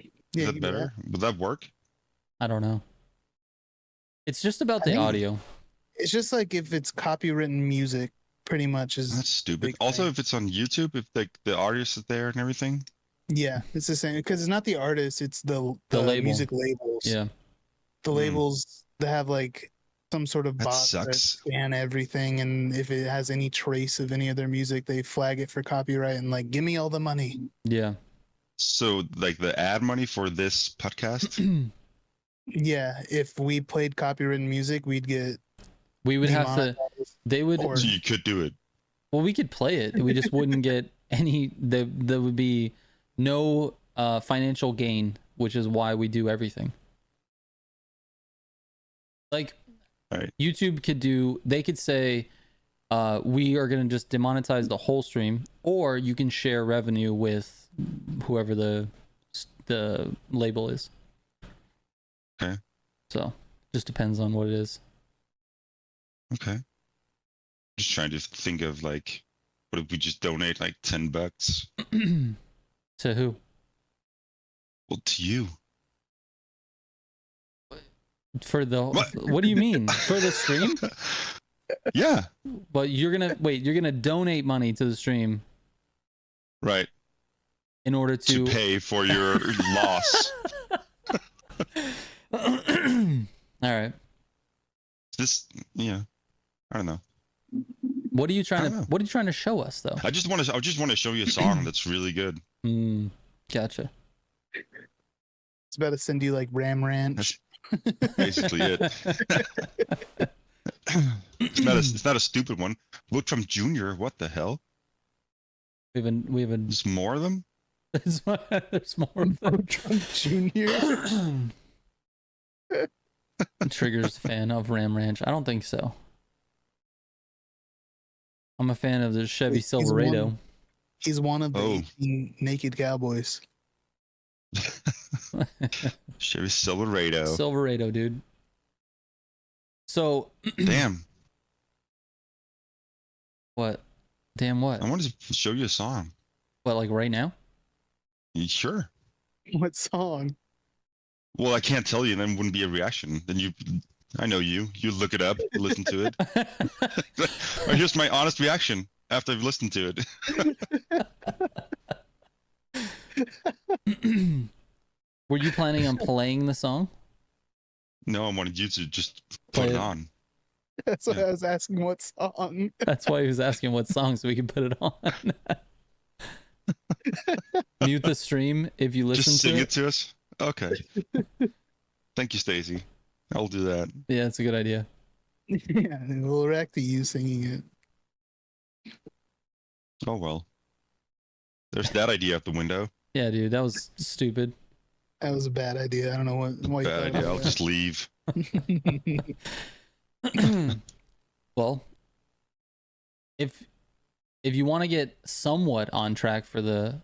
Is you that can do better? Would that work? I don't know. It's just about the think- audio. It's just like if it's copywritten music, pretty much is That's stupid. big Also, thing. if it's on YouTube, if like the artist is there and everything. Yeah, it's the same because it's not the artist, it's the label. music labels. Yeah. The labels that have like some sort of That bot that sucks. scan everything, and if it has any trace of any of their music, they flag it for copyright and like, give me all the money. Yeah. So like the ad money for this podcast. Yeah, if we played copywritten music, we'd get. We would have to. They would. Or- So you could do it. Well, we could play it. We just wouldn't get any. There would be no financial gain, which is why we do everything. Like, Right. YouTube could do. They could say, we are going to just demonetize the whole stream, or you can share revenue with whoever the label is. Okay. So, just depends on what it is. Okay. Just trying to think of like, what if we just donate like $10? To who? Well, to you. For the what do you mean? For the stream? Yeah. But you're gonna donate money to the stream, Right. in order To pay for your loss. All right. This, yeah. I don't know. What are you I trying don't to know. What are you trying to show us though? I just want to show you a song that's really good. Gotcha. It's about to send you like Ram Ranch. Basically it. It's not a stupid one. Look from Junior. What the hell? We have There's more of them. there's more of them. Trump Jr. Trigger's a fan of Ram Ranch. I don't think so. I'm a fan of the Chevy Silverado. He's one of the Oh. 18 naked cowboys. Chevy Silverado. Silverado, dude. So Damn. what? Damn what? I wanted to show you a song. What, like right now? You sure? What song? Well, I can't tell you, then it wouldn't be a reaction. Then I know you. You look it up, listen to it. Or here's my honest reaction after I've listened to it. Were you planning on playing the song? No, I wanted you to just Play put it it. on. That's what Yeah. I was asking. What song? That's why he was asking what song so we could put it on. Mute the stream if you listen Just to sing it. it to us. Okay. Thank you, Stacy. I'll do that. Yeah, it's a good idea. Yeah, we'll react to you singing it. Oh well. There's that idea out the window. Yeah, dude, that was stupid. That was a bad idea. I don't know why you Bad thought idea. I'll about just leave. Well, if you want to get somewhat on track for the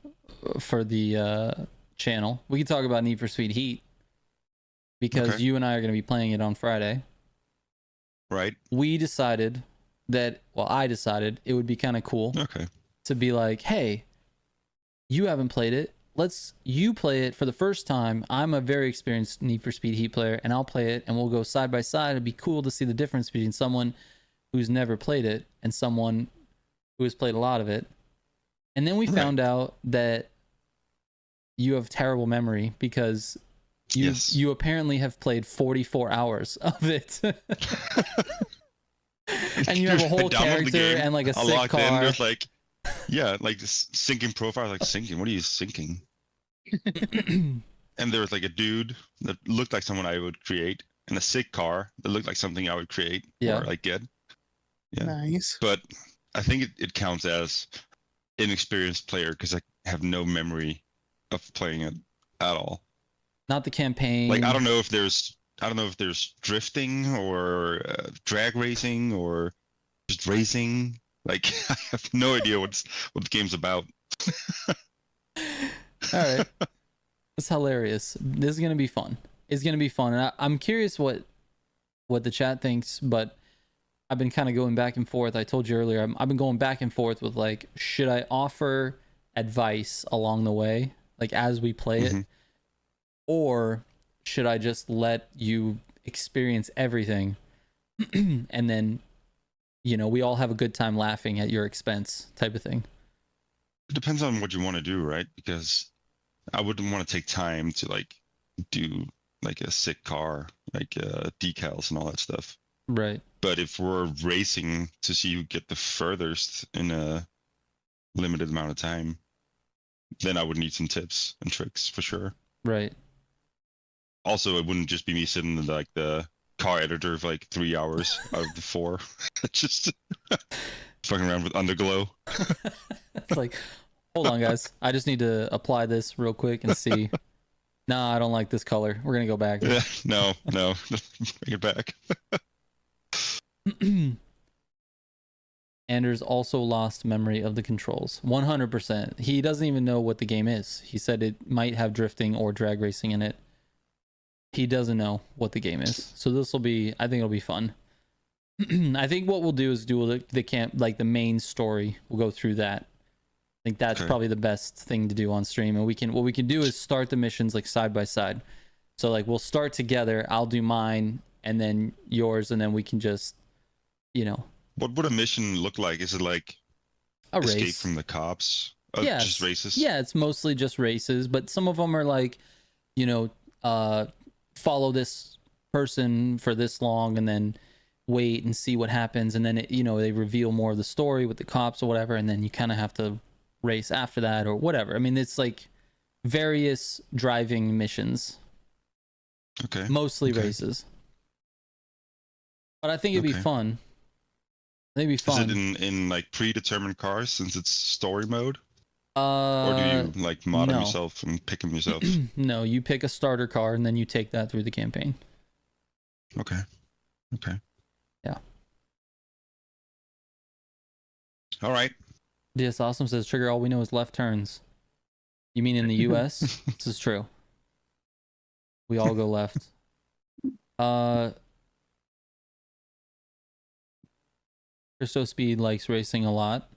channel, we can talk about Need for Speed Heat, because Okay. you and I are going to be playing it on Friday. Right? We decided I decided it would be kind of cool Okay. to be like, hey, you haven't played it. You play it for the first time. I'm a very experienced Need for Speed Heat player, and I'll play it, and we'll go side by side. It'd be cool to see the difference between someone who's never played it and someone who has played a lot of it. And then we Right. found out that you have terrible memory, because Yes. you apparently have played 44 hours of it. And you have a whole I downloaded the character game, and like a I sick logged in, car. there's like, yeah, like this syncing profile, like syncing. What are you syncing? And there was like a dude that looked like someone I would create, and a sick car that looked like something I would create Yeah. or like get. Yeah. Nice. But I think it counts as inexperienced player because I have no memory of playing it at all. Not the campaign. Like I don't know if there's drifting or drag racing or just racing. Like I have no idea what the game's about. All right. It's hilarious. This is gonna be fun. It's gonna be fun, and I'm curious what the chat thinks. But I've been kind of going back and forth. I told you earlier, I've been going back and forth with like, should I offer advice along the way, like as we play it, or should I just let you experience everything and then you know, we all have a good time laughing at your expense type of thing. It depends on what you want to do, right? Because I wouldn't want to take time to like do like a sick car, like decals and all that stuff. Right. But if we're racing to see who get the furthest in a limited amount of time, then I would need some tips and tricks for sure. Right. Also, it wouldn't just be me sitting in like the car editor for like 3 hours out of the 4. Just fucking around with underglow. It's like, hold on, guys. I just need to apply this real quick and see. Nah, I don't like this color. We're gonna go back. Yeah, no, bring it back. Anders also lost memory of the controls. 100%. He doesn't even know what the game is. He said it might have drifting or drag racing in it. He doesn't know what the game is. So this will be, I think it'll be fun. I think what we'll do is do the camp, like the main story. We'll go through that. I think that's probably the best thing to do on stream. And what we can do is start the missions like side by side. So like we'll start together. I'll do mine and then yours, and then we can just, you know. What would a mission look like? Is it like a escape race from the cops? Yeah, just races? Yeah, it's mostly just races, but some of them are like, you know, follow this person for this long and then wait and see what happens, and then it, you know, they reveal more of the story with the cops or whatever, and then you kind of have to race after that or whatever. I mean, it's like various driving missions. Okay. Mostly races. But I think it'd be fun. It'd be fun. Is it in like predetermined cars since it's story mode? Or do you like mod them yourself and pick them yourself? No, you pick a starter car and then you take that through the campaign. Okay. Yeah. All right. DS Awesome says, Trigger, all we know is left turns. You mean in the US? This is true. We all go left. Christo Speed likes racing a lot.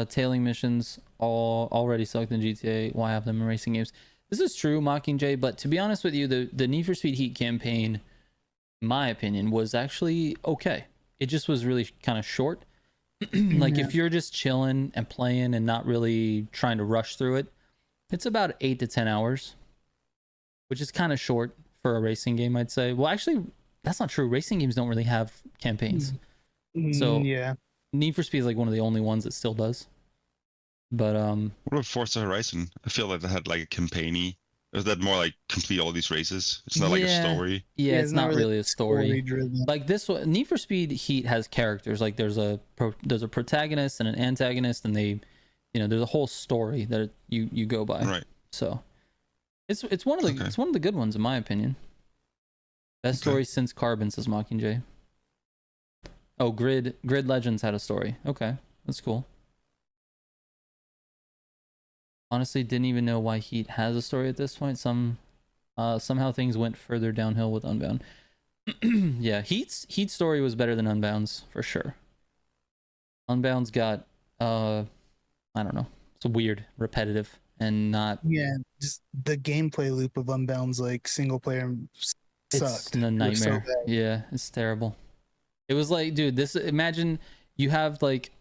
Tailing missions already sucked in GTA. Why have them in racing games? This is true, Mockingjay, but to be honest with you, the Need for Speed Heat campaign, in my opinion, was actually okay. It just was really kind of short. Like if you're just chilling and playing and not really trying to rush through it, it's about 8 to 10 hours, which is kind of short for a racing game, I'd say. Well, actually, that's not true. Racing games don't really have campaigns. So yeah, Need for Speed is like one of the only ones that still does. But what about Forza Horizon? I feel like they had like a campaign-y. Is that more like complete all these races? It's not like a story. Yeah, it's not really a story. Like this one, Need for Speed Heat has characters. Like there's a protagonist and an antagonist, and they, you know, there's a whole story that you go by. Right. So it's one of the it's one of the good ones in my opinion. Best story since Carbon, says Mockingjay. Oh, Grid Legends had a story. Okay, that's cool. Honestly, didn't even know why Heat has a story at this point. Somehow things went further downhill with Unbound. Yeah, Heat's story was better than Unbound's for sure. Unbound's got I don't know. It's weird, repetitive, and not. Yeah, just the gameplay loop of Unbound's like single player sucked. It's a nightmare. Yeah, it's terrible. It was like, dude, imagine you have like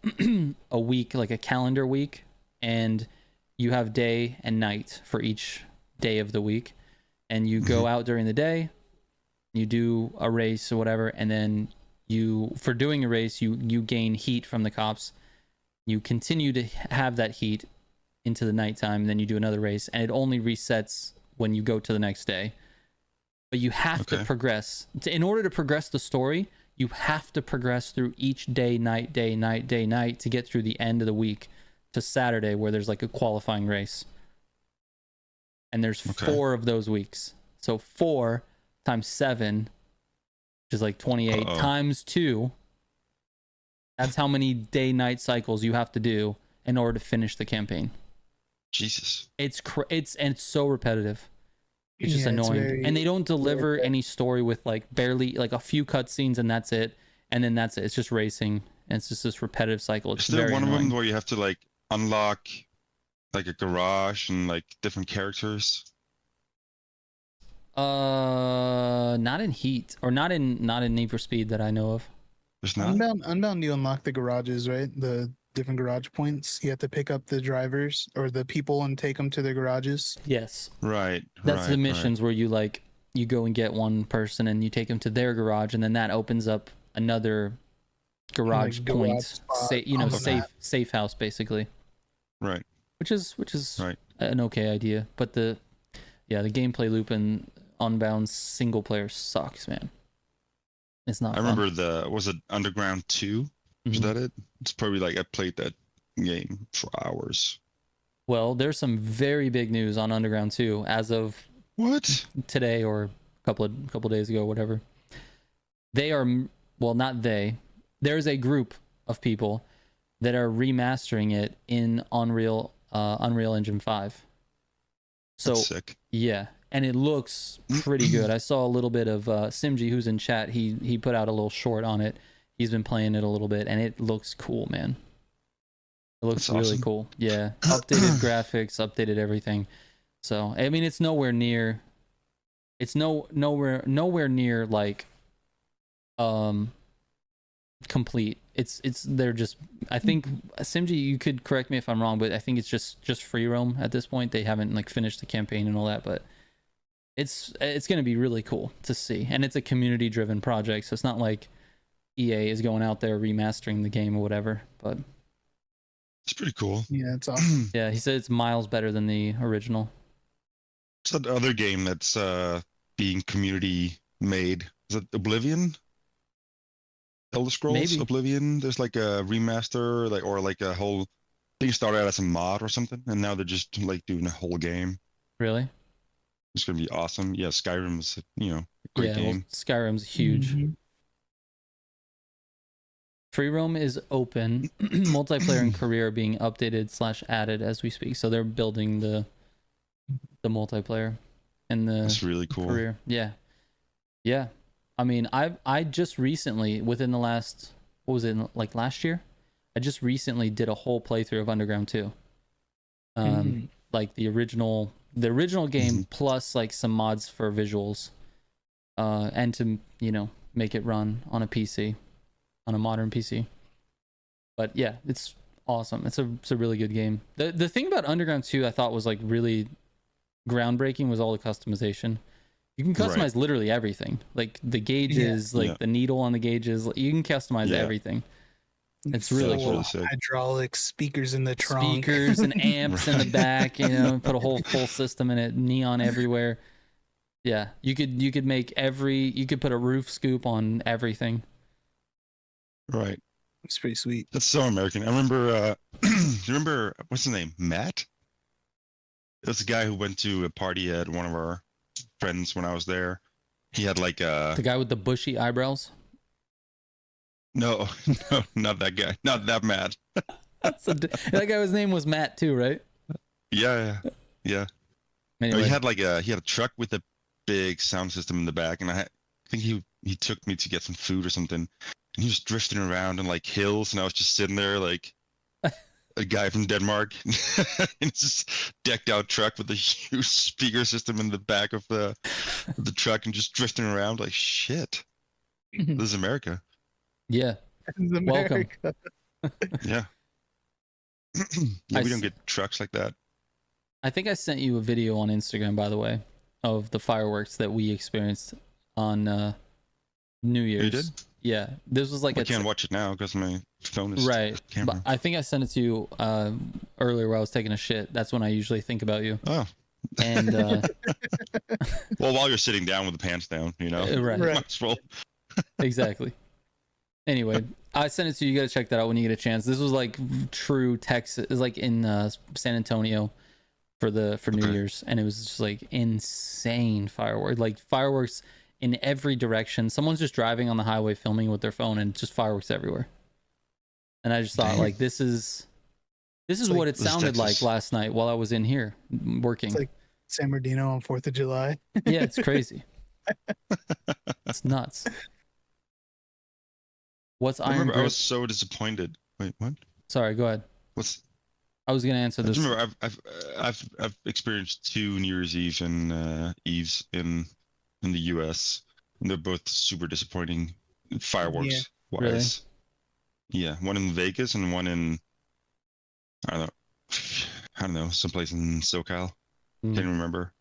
a week, like a calendar week, and you have day and night for each day of the week, and you go out during the day, you do a race or whatever, and then for doing a race, you gain heat from the cops. You continue to have that heat into the nighttime, and then you do another race, and it only resets when you go to the next day. But you have to progress. In order to progress the story, you have to progress through each day, night, day, night, day, night, to get through the end of the week to Saturday, where there's like a qualifying race. And there's 4 of those weeks. So 4 times 7, which is like 28, times 2. That's how many day-night cycles you have to do in order to finish the campaign. Jesus. It's so repetitive. It's just annoying. And they don't deliver any story with like barely like a few cutscenes, and that's it. And then that's it. It's just racing. And it's just this repetitive cycle. It's Is there one annoying. of them where you have to like unlock like a garage and like different characters? Not in Heat or not in Need for Speed that I know of. There's not. Unbound, you unlock the garages, right? The different garage points. You have to pick up the drivers or the people and take them to their garages. Yes. Right. That's the missions where you like you go and get one person and you take them to their garage, and then that opens up another garage point, safe house basically. Right. Which is right. an okay idea, but the gameplay loop in Unbound single player sucks, man. It's not. I remember was it Underground 2? Was that it? It's probably like I played that game for hours. Well, there's some very big news on Underground 2 as of today or a couple days ago, whatever. They are not they. There's a group of people that are remastering it in Unreal Engine 5. So that's sick. Yeah, and it looks pretty good. I saw a little bit of Simji, who's in chat. He put out a little short on it. He's been playing it a little bit, and it looks cool, man. It looks really awesome. Cool. Yeah, updated graphics, updated everything. So I mean, it's nowhere near. It's nowhere near like complete. They're just. I think Simji, you could correct me if I'm wrong, but I think it's just free roam at this point. They haven't like finished the campaign and all that, but it's going to be really cool to see. And it's a community driven project, so it's not like EA is going out there remastering the game or whatever, but it's pretty cool. Yeah, it's awesome. Yeah, he said it's miles better than the original. It's that other game that's being community made. Is it Oblivion? Elder Scrolls Maybe. Oblivion. There's like a remaster, like a whole thing started out as a mod or something, and now they're just like doing a whole game. Really? It's gonna be awesome. Yeah, Skyrim's a great game. Well, Skyrim's huge. Free roam is open. Multiplayer and career are being updated / added as we speak. So they're building the multiplayer and the That's really cool. career. Yeah. Yeah. I mean, I just recently, within the last, what was it, like last year? I just recently did a whole playthrough of Underground 2. Like the original game plus like some mods for visuals. And to, make it run on a PC. On a modern PC. But yeah, it's awesome. It's a really good game. The thing about Underground 2 I thought was like really groundbreaking was all the customization. You can customize literally everything. Like the gauges, the needle on the gauges, you can customize everything. It's really cool. Hydraulics, speakers in the trunk. Speakers and amps in the back, put a whole full system in it, neon everywhere. Yeah, you could put a roof scoop on everything. Right. It's pretty sweet. That's so American. I remember, do you remember, what's his name? Matt? That's a guy who went to a party at one of our friends when I was there. He had like the guy with the bushy eyebrows? No, not that guy. Not that Matt. That guy's name was Matt too, right? Yeah. Anyway. No, he had a truck with a big sound system in the back, and I think he took me to get some food or something. And he was drifting around in like hills, and I was just sitting there like a guy from Denmark in this decked out truck with a huge speaker system in the back of the truck and just drifting around like shit. This is America. Yeah. Welcome. Yeah. We don't get trucks like that. I think I sent you a video on Instagram, by the way, of the fireworks that we experienced on New Year's. You did? Yeah, this was like I can't watch it now because my phone is right. But I think I sent it to you earlier where I was taking a shit. That's when I usually think about you. Oh. And well, while you're sitting down with the pants down, right. Might as well. Exactly. Anyway, I sent it to you. You got to check that out when you get a chance. This was like true Texas. It was like in San Antonio for New Year's, and it was just like insane fireworks. Like fireworks in every direction. Someone's just driving on the highway filming with their phone and just fireworks everywhere. And I just thought like this is what it sounded like last night while I was in here working. It's like San Bernardino on 4th of July. Yeah, it's crazy. It's nuts. What's Iron Grip? I was so disappointed. Wait, what? Sorry, go ahead. I was gonna answer this. Remember, I've experienced 2 New Year's Eve and Eves in in the US. And they're both super disappointing fireworks wise. Yeah, one in Vegas and one in I don't know, someplace in SoCal. Can't remember.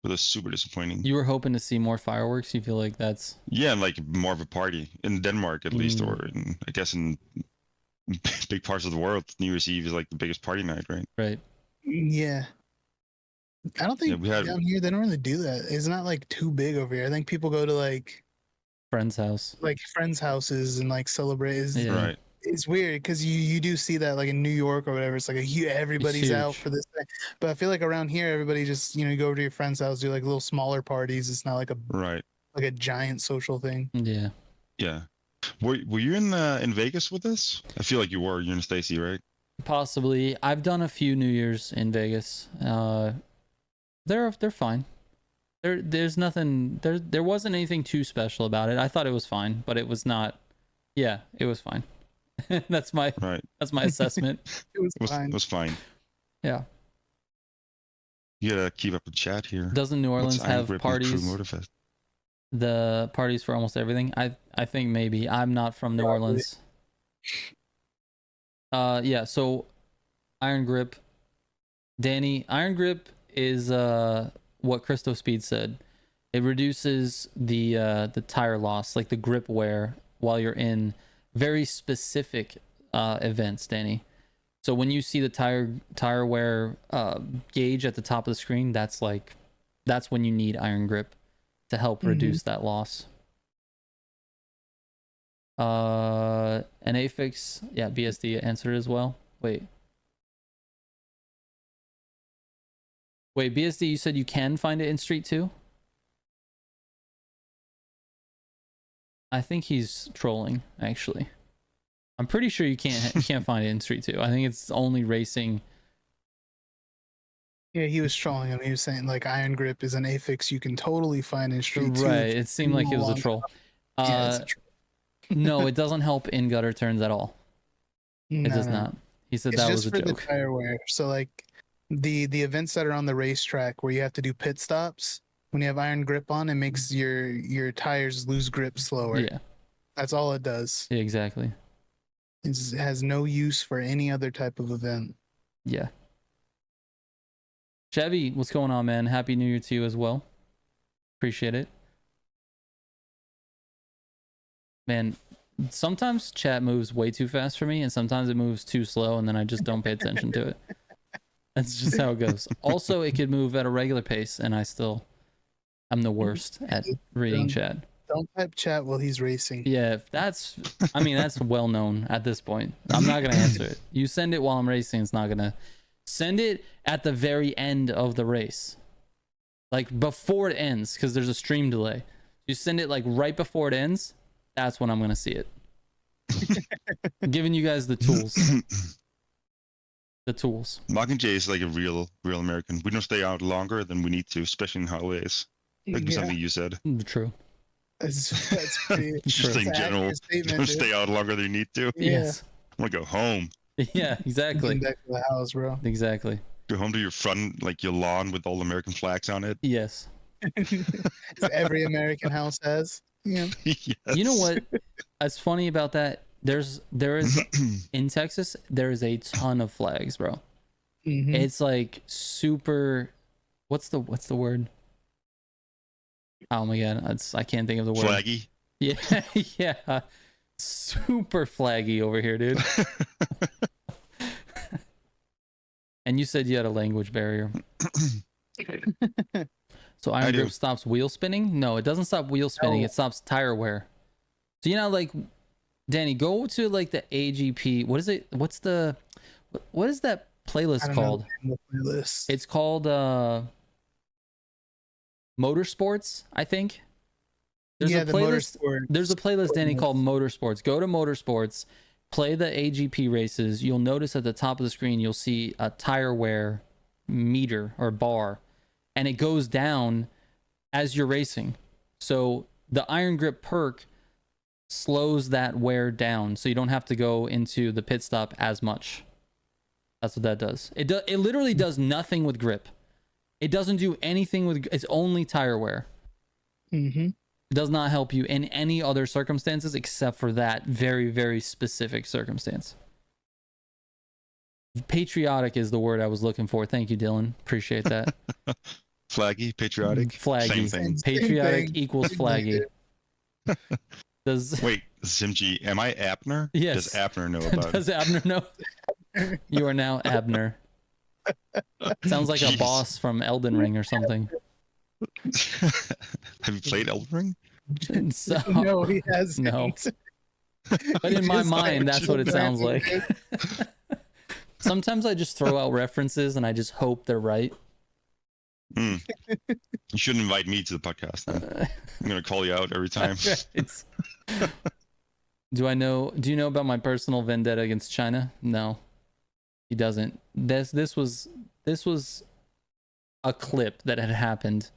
But they're super disappointing. You were hoping to see more fireworks. You feel like that's like more of a party in Denmark at least, or I guess in big parts of the world. New Year's Eve is like the biggest party night, right? Right. Yeah. I don't think down here they don't really do that. It's not like too big over here. I think people go to like friends' house, like friends' houses, and like celebrate. Right. It's weird because you do see that like in New York or whatever. It's like everybody's out for this thing. But I feel like around here, everybody just you go over to your friend's house, do like little smaller parties. It's not like a giant social thing. Yeah. Yeah. Were you in Vegas with us? I feel like you were. You're in Stacy, right? Possibly. I've done a few New Year's in Vegas. They're fine. There's nothing. There wasn't anything too special about it. I thought it was fine, but it was not. Yeah, it was fine. That's my assessment. It was fine. It was fine. Yeah. You gotta keep up the chat here. Doesn't New Orleans have parties? The parties for almost everything. I think maybe. I'm not from New Orleans. Yeah. So, Iron Grip, Danny. Iron Grip is what Christo Speed said. It reduces the tire loss, like the grip wear, while you're in very specific events, Danny. So when you see the tire wear gauge at the top of the screen, that's when you need Iron Grip to help reduce that loss. And Afix, yeah, BSD answered as well. Wait, BSD, you said you can find it in Street 2? I think he's trolling, actually. I'm pretty sure you can't find it in Street 2. I think it's only racing. Yeah, he was trolling him. He was saying like Iron Grip is an affix you can totally find in Street 2. Right, it seemed like it was a troll. Yeah, it's a troll. No, it doesn't help in gutter turns at all. It does not. He said that was a joke. It's just for the tire wear. So like the events that are on the racetrack where you have to do pit stops, when you have Iron Grip on, it makes your tires lose grip slower. Yeah. That's all it does. Yeah, exactly. It has no use for any other type of event. Yeah. Chevy, what's going on, man? Happy New Year to you as well. Appreciate it. Man, sometimes chat moves way too fast for me, and sometimes it moves too slow, and then I just don't pay attention to it. That's just how it goes. Also, it could move at a regular pace, and I'm the worst at reading chat. Don't type chat while he's racing. Yeah, that's well known at this point. I'm not going to answer it. You send it while I'm racing, it's not going to. Send it at the very end of the race. Like before it ends, because there's a stream delay. You send it like right before it ends, that's when I'm going to see it. I'm giving you guys the tools. The tools. Mark and Jay is like a real American. We don't stay out longer than we need to, especially in holidays. Like something you said. True. That's pretty. Just in general, don't stay out longer than you need to. Yes. I want to go home. Yeah, exactly. Back to the house, bro. Exactly. Go home to your front, like your lawn with all American flags on it. Yes. Every American house has. Yeah. Yes. You know what? That's funny about that. There is in Texas, there is a ton of flags, bro. Mm-hmm. It's like super. What's the word? Oh my god, I can't think of the word. Flaggy. Yeah, yeah. Super flaggy over here, dude. And you said you had a language barrier. So Iron Grip stops wheel spinning? No, it doesn't stop wheel spinning. It stops tire wear. So like, Danny, go to like the AGP. What is it? What is that playlist called? Playlist. It's called Motorsports, I think. There's a playlist. There's a playlist, Danny, called Motorsports. Go to Motorsports, play the AGP races. You'll notice at the top of the screen, you'll see a tire wear meter or bar, and it goes down as you're racing. So the Iron Grip perk slows that wear down, so you don't have to go into the pit stop as much. That's what that does. It literally does nothing with grip. It doesn't do anything with, it's only tire wear. Mm-hmm. It does not help you in any other circumstances except for that very, very specific circumstance. Patriotic is the word I was looking for. Thank you, Dylan. Appreciate that. Flaggy, patriotic, Flaggy. same thing. Patriotic thing. equals flaggy. Does Wait, Simji, am I Abner? Yes. Does Abner know about it? Does Abner know? You are now Abner. Sounds like a Jeez. boss from Elden Ring or something. Have you played Elden Ring? So, No, he has no. But in my mind, that's what it sounds like. Sometimes I just throw out references and I just hope they're right. You shouldn't invite me to the podcast then. I'm gonna call you out every time. Do you know about my personal vendetta against China? No. He doesn't. This was a clip that had happened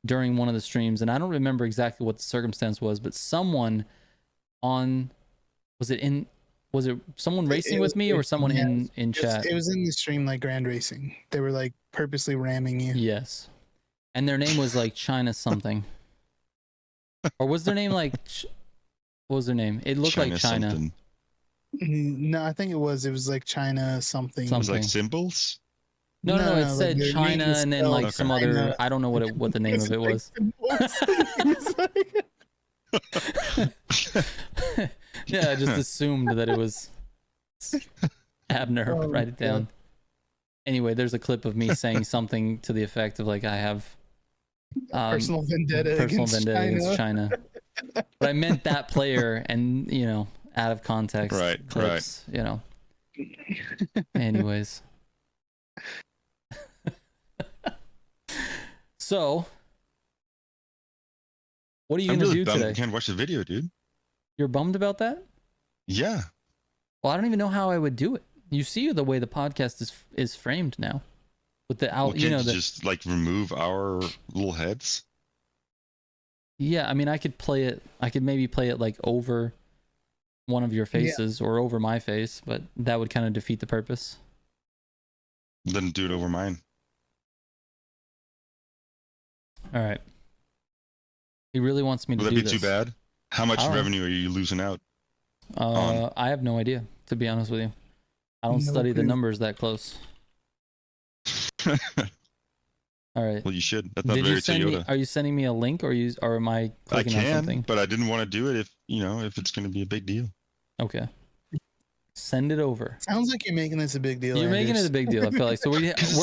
during one of the streams, and I don't remember exactly what the circumstance was, but someone was it someone racing with me or someone in chat? It was in the stream, like Grand Racing. They were like purposely ramming you. Yes. And their name was like China something. Or was their name like what was their name? It looked like China. Something. No, I think it was like China something. It was like symbols? No, it said like China and then like some other, I don't know what the name of it was. Yeah, I just assumed that it was Abner. Write it down. Anyway, there's a clip of me saying something to the effect of like I have personal vendetta against China. But I meant that player, and out of context clips, Anyways. So, what are you gonna do today? I can't watch the video, dude. You're bummed about that? Yeah. Well, I don't even know how I would do it. You see the way the podcast is framed now, with the out. Just like remove our little heads. Yeah, I mean, I could play it. I could maybe play it like over one of your faces or over my face, but that would kind of defeat the purpose. Then do it over mine. All right. He really wants me to do this. Would that be too bad? How much revenue are you losing out? I have no idea, to be honest with you. I don't study the numbers that close. All right. Well, you should. That's not very Toyota. Are you sending me a link, or am I clicking on something? But I didn't want to do it if it's going to be a big deal. Okay. Send it over. Sounds like you're making this a big deal. You're making it a big deal. I feel like so we're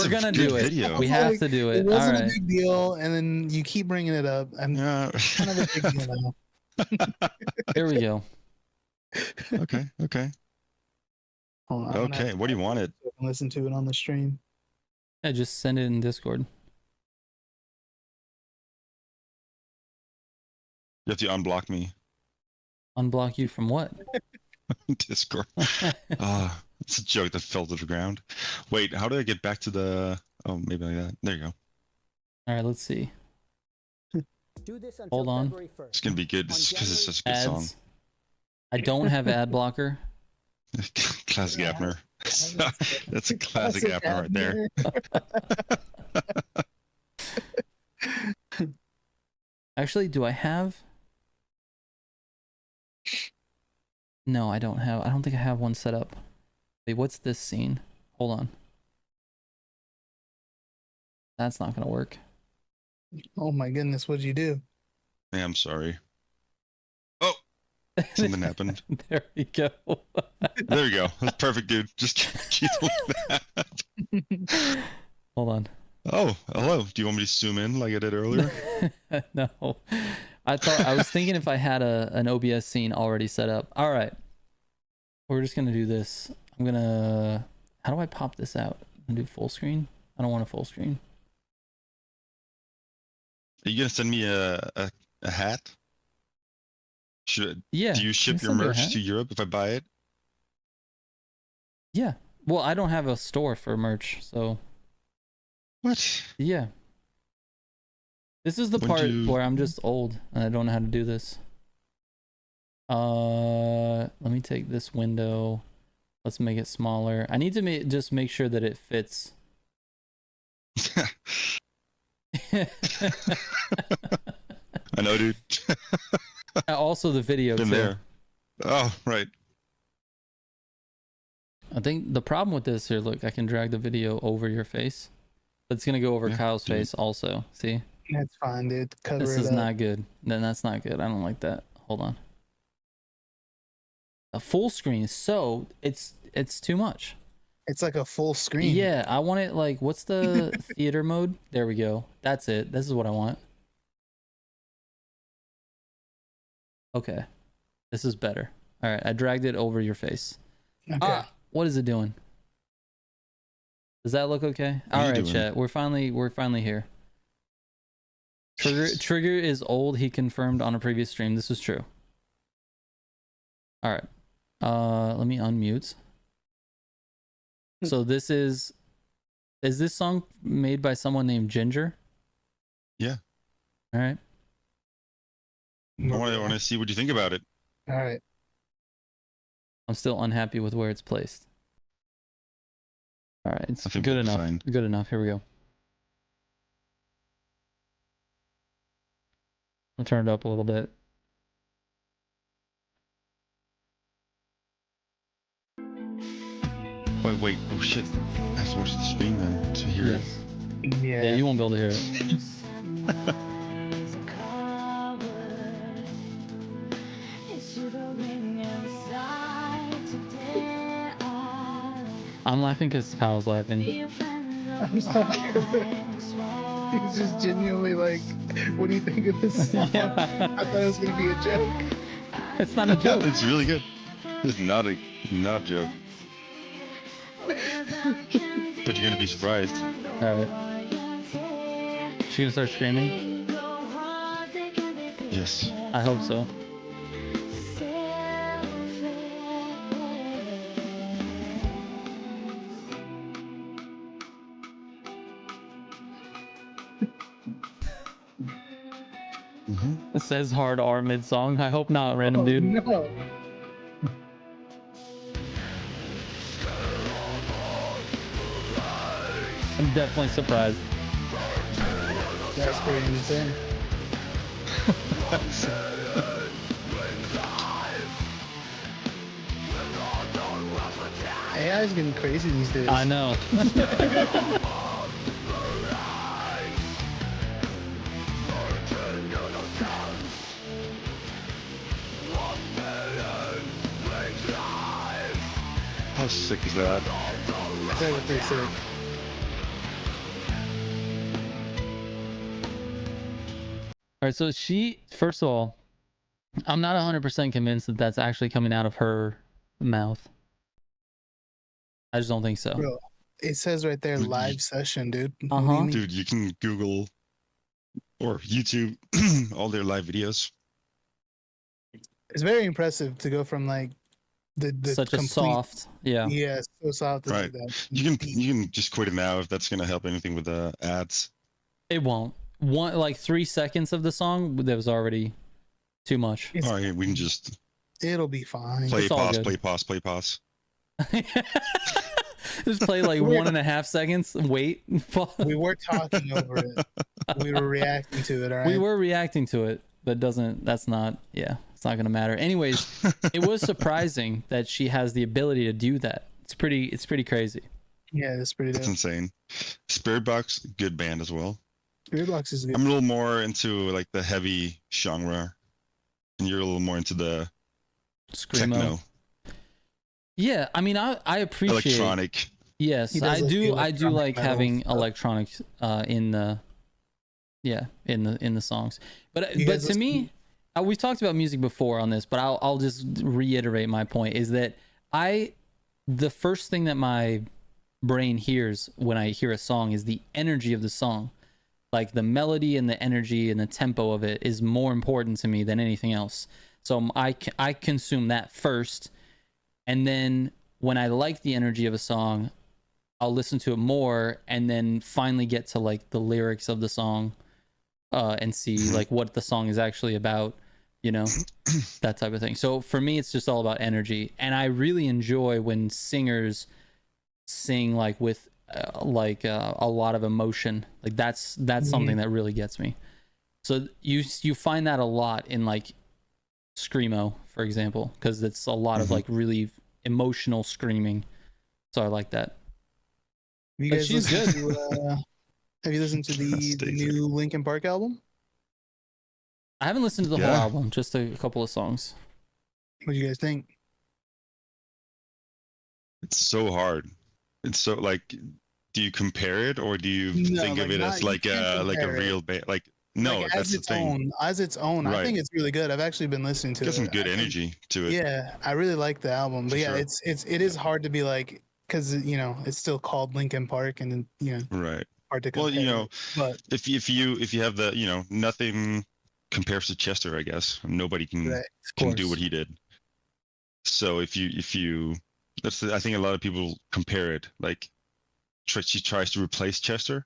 gonna do it. Video. We have to do it. It wasn't a big deal, and then you keep bringing it up. I'm kind of a big deal now. Here we go. Okay. Hold on, okay. What do you want it? Listen to it on the stream. Yeah, just send it in Discord. You have to unblock me. Unblock you from what? Discord. It's a joke that fell to the ground. Wait, how do I get back to the... Oh, maybe like that. There you go. All right, let's see. Hold on. It's going to be good because it's such a good song. I don't have ad blocker. Classic Abner. That's a classic Abner right there. Actually, do I have... No, I don't think I have one set up. Wait, what's this scene? Hold on. That's not gonna work. Oh my goodness, what'd you do? Yeah, I'm sorry. Oh! Something happened. There we go. There we go. That's perfect, dude. Just keep doing that. Hold on. Oh, hello. Do you want me to zoom in like I did earlier? No. I was thinking if I had an OBS scene already set up. All right. We're just going to do this. How do I pop this out? I'm going to do full screen. I don't want a full screen. Are you going to send me a hat? Do you ship your merch to Europe if I buy it? Yeah. Well, I don't have a store for merch, so. What? Yeah. This is the part where I'm just old and I don't know how to do this. Let me take this window. Let's make it smaller. I need to just make sure that it fits. I know, dude. Also the video Been too. there. Oh, right. I think the problem with this here, look, I can drag the video over your face, but it's gonna go over Kyle's face also. See? That's fine, dude. Cover This it is up. not good. Then that's not good. I don't like that. Hold on. A full screen, so it's too much. It's like a full screen. Yeah, I want it like, what's the theater mode? There we go. That's it. This is what I want. Okay. This is better. All right, I dragged it over your face. Okay. Ah, what is it doing? Does that look okay? What are All you right, doing? chat. We're finally here. Trigger is old. He confirmed on a previous stream. This is true. All right. Let me unmute. So this is this song made by someone named Ginger? Yeah. All right. I want to see what you think about it. All right. I'm still unhappy with where it's placed. All right, it's I think good we'll be enough. fine. Good enough. Here we go. I'll turn it up a little bit. Wait. Oh shit. I have to watch the stream then to hear it. Yeah. Yeah, you won't be able to hear it. I'm laughing because Kyle's laughing. I'm sorry. He's just genuinely like, what do you think of this song? Yeah. I thought it was gonna be a joke. It's not a joke. It's really good. It's not a joke. But you're gonna be surprised. All right. She gonna start screaming? Yes. I hope so. It says hard R mid song. I hope not, random dude. No. I'm definitely surprised. That's pretty insane. AI is getting crazy these days. I know. How sick is that? That's actually pretty sick. All right, so she, first of all, I'm not 100% convinced that that's actually coming out of her mouth. I just don't think so. Bro, it says right there, live session, dude. What do you Uh-huh. mean? Dude, you can Google or YouTube all their live videos. It's very impressive to go from like the Such a complete, soft, yeah. Yeah, so soft to Right. do that. You can just quit it now if that's gonna help anything with the ads. It won't. Like 3 seconds of the song, that was already too much. It's- All right, we can just It'll be fine. play It's all pause, good. play pause, play pause. Just play like 1.5 seconds. Wait. We were talking over it. We were reacting to it. All right. We were reacting to it, but that's not, yeah, it's not gonna matter. Anyways, it was surprising that she has the ability to do that. It's pretty crazy. Yeah, that's pretty That's dope. insane. Spirit Box, good band as well. Spirit Box is good. I'm a little more into like the heavy genre, and you're a little more into the Screamo. techno, Yeah, I mean, I appreciate. electronic. Yes, He does I like the do electronic like metal having stuff. electronics in the songs. But You but guys to listen- me, we've talked about music before on this, but I'll just reiterate my point is that the first thing that my brain hears when I hear a song is the energy of the song. Like the melody and the energy and the tempo of it is more important to me than anything else. So I consume that first, and then when I like the energy of a song, I'll listen to it more, and then finally get to like the lyrics of the song, and see like what the song is actually about, you know, that type of thing. So for me, it's just all about energy, and I really enjoy when singers sing like with a lot of emotion. Like that's something that really gets me. So you find that a lot in like screamo, for example, because it's a lot of like really emotional screaming. So I like that. You But guys she's listened good. have you listened to the new Linkin Park album? I haven't listened to the whole album, just a couple of songs. What do you guys think? It's so hard. It's so like, do you compare it or do you think of it as like a real band? Like, no, like, that's the thing. As its own, I think it's really good. I've actually been listening to it. Got some good energy to it. Yeah, I really like the album, but For yeah, sure. it is hard to be like, because you know it's still called Linkin Park, and you know, Right. hard to compare. Well, you know, but if you have the, you know, nothing compares to Chester, I guess. Nobody can do what he did. So if you I think a lot of people compare it, like she tries to replace Chester,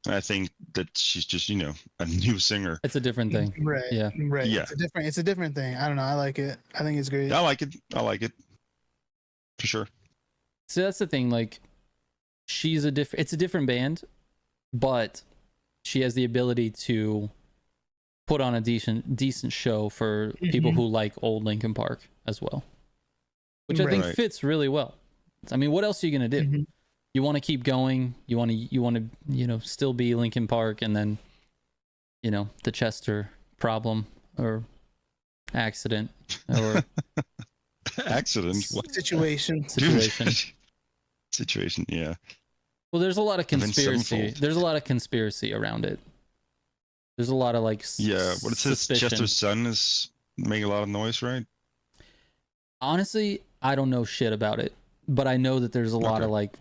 and I think that she's just, you know, a new singer. It's a different thing. Right. Yeah. Right. Yeah. It's a different thing. I don't know. I like it. I think it's great. I like it for sure. So that's the thing, like it's a different band, but she has the ability to put on a decent show for people who like old Linkin Park as well, which I think fits really well. I mean, what else are you gonna do? You want to keep going, you want to you know, still be Linkin Park, and then, you know, the Chester problem or accident or situation. Yeah. Well, there's a lot of conspiracy around it. There's a lot of like what it says, Chester's son is making a lot of noise, right? Honestly, I don't know shit about it, but I know that there's a lot of like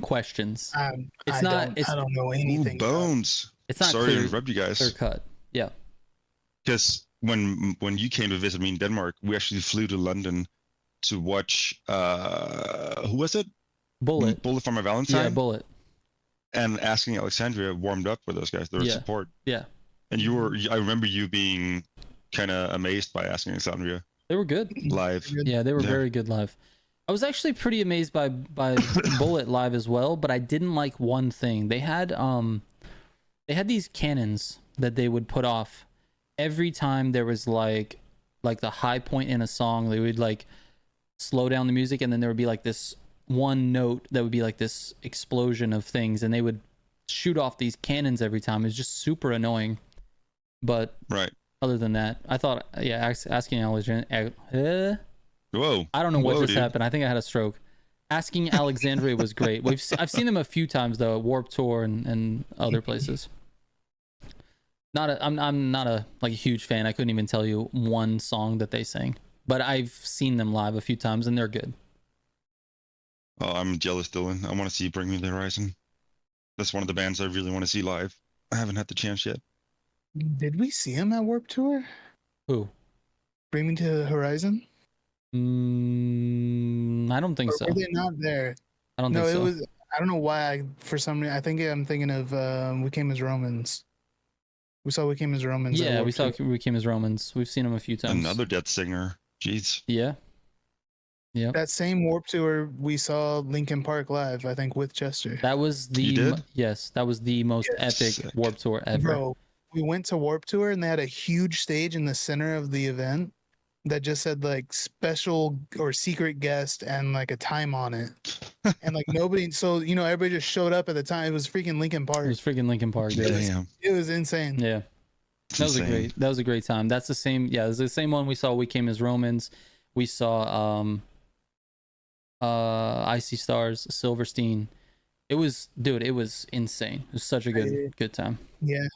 questions. I don't know anything. Bones. It's not sorry to interrupt you guys. Clear cut. Yeah. Because when you came to visit me in Denmark, we actually flew to London to watch who was it? Bullet for my Valentine. Yeah, Bullet. And Asking Alexandria warmed up with those guys. They were support. Yeah. And I remember you being kind of amazed by Asking Alexandria. They were good live. Yeah, they were very good live. I was actually pretty amazed by Bullet live as well, but I didn't like one thing. They had these cannons that they would put off every time there was like the high point in a song. They would like slow down the music, and then there would be like this one note that would be like this explosion of things, and they would shoot off these cannons every time. It was just super annoying. But other than that, I thought, Asking Alexandria. Whoa! I don't know what just happened. I think I had a stroke. Asking Alexandria was great. I've seen them a few times though, at Warped Tour and other places. I'm not a huge fan. I couldn't even tell you one song that they sang, but I've seen them live a few times and they're good. Oh, I'm jealous, Dylan. I want to see Bring Me the Horizon. That's one of the bands I really want to see live. I haven't had the chance yet. Did we see him at Warped Tour? Who? Bring Me to the Horizon? I don't think so. Were they not there? I don't think so. No, it was. I don't know why. For some reason, I think I'm thinking of We Came as Romans. We saw We Came as Romans. Yeah, we saw We Came as Romans. We've seen him a few times. Another Dead singer. Jeez. Yeah. Yeah. That same Warped Tour, we saw Linkin Park live, I think, with Chester. That was yes, that was the most epic Warped Tour ever. Bro, we went to Warped Tour and they had a huge stage in the center of the event that just said like special or secret guest and like a time on it. And like nobody, so you know, everybody just showed up at the time. It was freaking Linkin Park. It was freaking Linkin Park. Damn. It was insane. Yeah. That was a great time. That's the same. Yeah, it was the same one we saw. We Came as Romans. We saw Icy Stars, Silverstein. It was insane. It was such a good time. Yeah.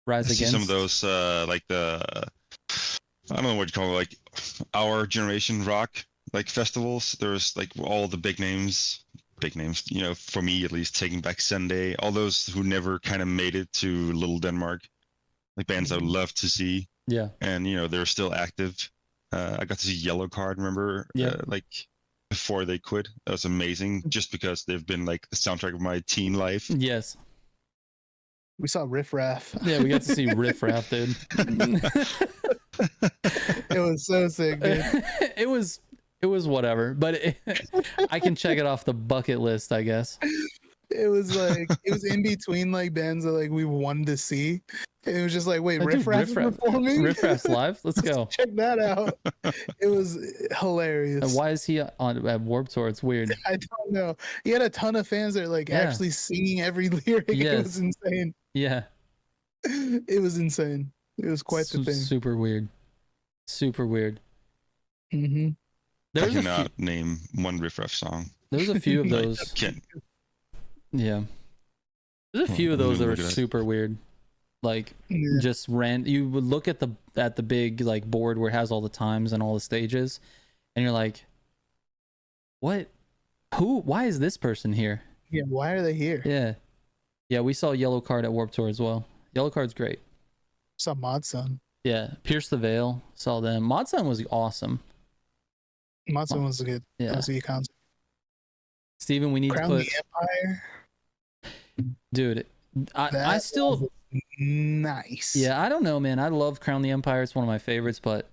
Rise Against. Some of those like the, I don't know what you call it, like our generation rock like festivals. There's like all the big names, you know, for me at least, Taking Back Sunday, all those who never kind of made it to Little Denmark, like bands I would love to see. Yeah. And you know, they're still active. I got to see Yellow Card, remember? Yeah. Like before they quit. That was amazing, just because they've been like the soundtrack of my teen life. Yes. We saw Riff Raff. Yeah, we got to see Riff Raff, dude. It was so sick, dude. It It was whatever, but I can check it off the bucket list, I guess. It was like it was in between like bands that like we wanted to see. And it was just like, wait, Riff Raff is performing? Riff Raff's live? Let's go. Check that out. It was hilarious. And why is he on at Warped Tour? It's weird. I don't know. He had a ton of fans that are like actually singing every lyric. Yes. It was insane. Yeah. It was insane. It was quite the thing. Super weird. Super weird. Mm-hmm. I cannot name one Riff Raff song. There's a few of those. Yeah. There's a few of those that were super weird. Like just you would look at the big like board where it has all the times and all the stages, and you're like, what? Why is this person here? Yeah, why are they here? Yeah. Yeah, we saw Yellow Card at Warped Tour as well. Yellow Card's great. Saw Mod Sun. Yeah. Pierce the Veil, saw them. Mod Sun was awesome. Mod Sun was a good concert. Steven, we need Crown to put the Empire. Dude, I still nice. Yeah, I don't know, man. I love Crown the Empire. It's one of my favorites, but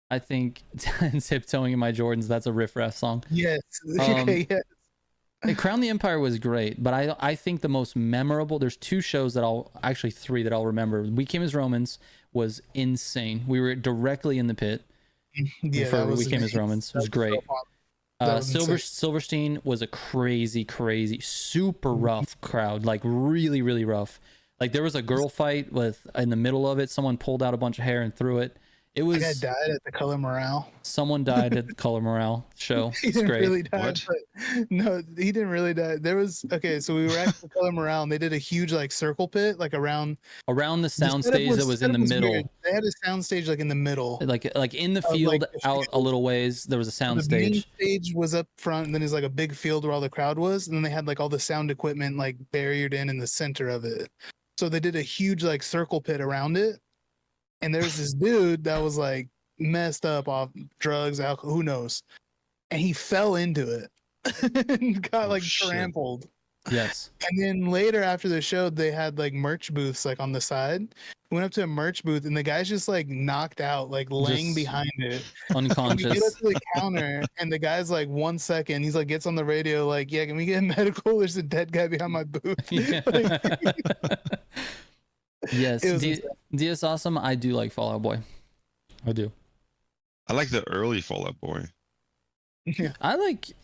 I think Tiptoeing in My Jordans, that's a Riff Raff song. Yes. Yes. Crown the Empire was great, but I think the most memorable, there's three that I'll remember. We Came as Romans was insane. We were directly in the pit before We Came as Romans. It was great. Silverstein was a crazy, super rough crowd, like really, really rough. Like there was a girl fight in the middle of it. Someone pulled out a bunch of hair and threw it. It was. That guy died at the Color Morale. Someone died at the Color Morale show. He didn't really die. No, he didn't really die. There was so we were at the Color Morale and they did a huge like circle pit like around the sound stage that was in the middle. Weird. They had a sound stage like in the middle, like in the field out a little ways. There was a sound stage. The main stage was up front, and then there's like a big field where all the crowd was, and then they had like all the sound equipment like barriered in the center of it. So they did a huge like circle pit around it. And there's this dude that was like messed up off drugs, alcohol, who knows? And he fell into it and got trampled. Yes. And then later after the show, they had like merch booths like on the side. We went up to a merch booth and the guy's just like knocked out, like laying behind it. Unconscious. We get up to the counter and the guy's like 1 second. He's like gets on the radio like, yeah, can we get medical? There's a dead guy behind my booth. Yeah. Yes, DS Awesome. I do like Fall Out Boy. I do. I like the early Fall Out Boy. Yeah.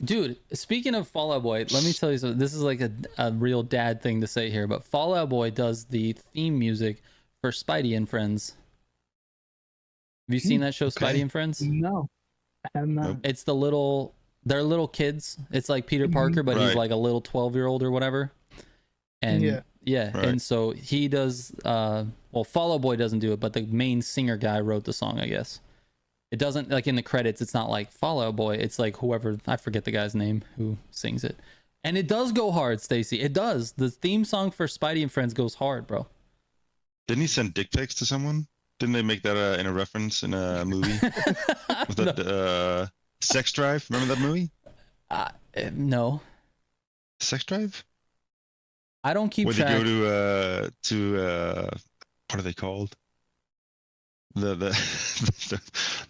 Dude, speaking of Fall Out Boy, let me tell you something. This is like a real dad thing to say here, but Fall Out Boy does the theme music for Spidey and Friends. Have you seen that show, Spidey and Friends? No, I have not. It's they're little kids. It's like Peter Parker, but he's like a little 12-year-old or whatever. And yeah, right. And so he does Fall Out Boy doesn't do it, but the main singer guy wrote the song, I guess. It doesn't, like in the credits, it's not like Fall Out Boy, it's like whoever, I forget the guy's name who sings it. And it does go hard, Stacy. It does. The theme song for Spidey and Friends goes hard, bro. Didn't he send dick pics to someone? Didn't they make that in a reference in a movie? Was that Sex Drive? Remember that movie? No. Sex Drive? I don't keep track. Where they go to what are they called? The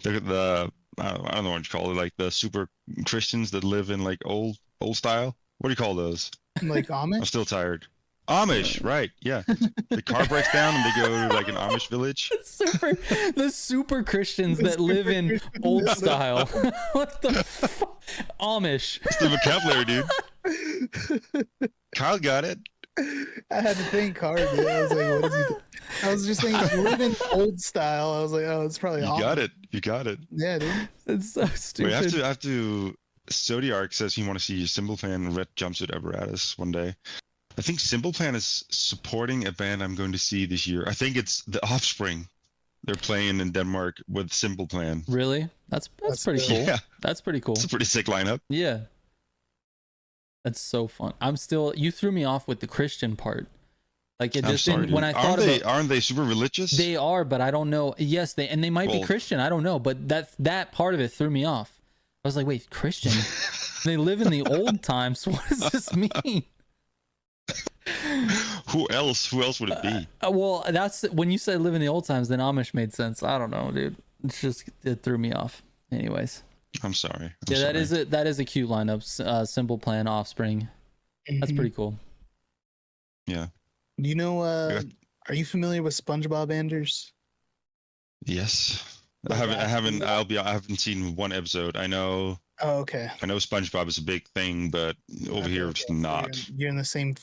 I don't know what you call it, like the super Christians that live in like old style. What do you call those? Like Amish? I'm still tired. Amish, right? Yeah. The car breaks down and they go to like an Amish village. The super Christians that live in old style. What the fuck? Amish. It's the vocabulary, dude. Kyle got it. I had to think hard, dude. I was like, what is he doing? I was just thinking, live in old style. I was like, oh, it's probably You got it. Yeah, dude. It's so stupid. Wait, I have to. Zodiac says he want to see Simple Plan Red Jumpsuit Apparatus one day. I think Simple Plan is supporting a band I'm going to see this year. I think it's The Offspring. They're playing in Denmark with Simple Plan. Really? That's pretty cool. Yeah. That's pretty cool. It's a pretty sick lineup. Yeah. That's so fun. You threw me off with the Christian part. Like it just didn't, when I thought aren't they super religious? They are, but I don't know. Yes, they might be Christian. I don't know, but that part of it threw me off. I was like, wait, Christian? They live in the old times. What does this mean? Who else would it be? Well, that's when you said live in the old times, then Amish made sense. I don't know, dude. It threw me off. Anyways, I'm sorry. Yeah, that is a cute lineup. Simple Plan, Offspring. That's pretty cool. Yeah. You know, are you familiar with SpongeBob, Anders? Yes. Like I haven't seen one episode. I know Oh, okay. SpongeBob is a big thing, but over here it's So not. you're in the same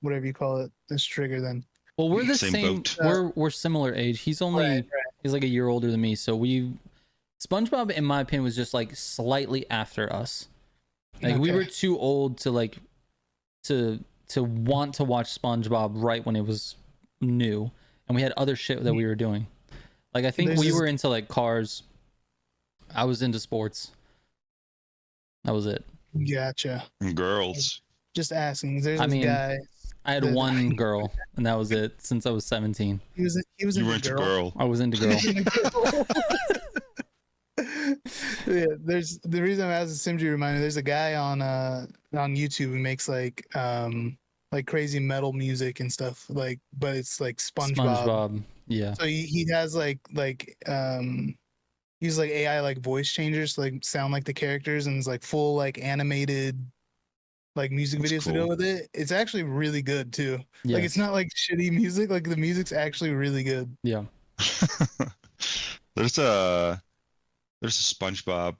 whatever you call it, this trigger then. Well, we're the Same same. boat. We're similar age. He's only he's like a year older than me. So SpongeBob, in my opinion, was just like slightly after us. Like we were too old to like to want to watch SpongeBob right when it was new, and we had other shit that we were doing. Like I think we were into like cars. I was into sports. That was it. Gotcha. And girls. Just asking. There's this guy. I had one girl, and that was it. Since I was 17. He was You were into girl. I was into girl. Yeah, there's the reason I'm asking Simji reminder. There's a guy on YouTube who makes like crazy metal music and stuff, like, but it's like SpongeBob. Yeah. So he has he's like AI like voice changers to like sound like the characters, and it's like full like animated like music videos to go with it. It's actually really good too. Yes. Like it's not like shitty music. Like the music's actually really good. Yeah. There's a SpongeBob.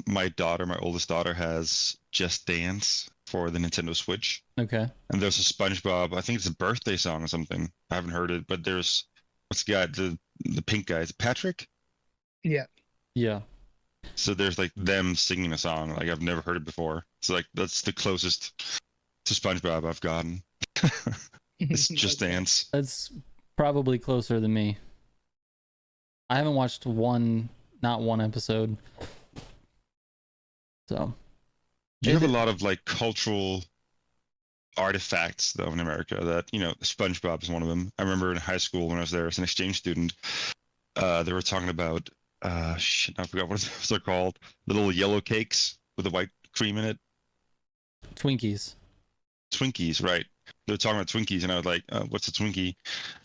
My oldest daughter has Just Dance for the Nintendo Switch. Okay. And there's a SpongeBob. I think it's a birthday song or something. I haven't heard it, but there's what's the guy? The pink guy. Is it Patrick? Yeah. Yeah. So there's like them singing a song. Like I've never heard it before. So like that's the closest to SpongeBob I've gotten. It's Just Dance. That's probably closer than me. I haven't watched not one episode. So you have a lot of like cultural artifacts though in America that, SpongeBob is one of them. I remember in high school when I was there as an exchange student, they were talking about I forgot what they're called. Little yellow cakes with the white cream in it. Twinkies, right. They're talking about Twinkies, and I was like, what's a Twinkie?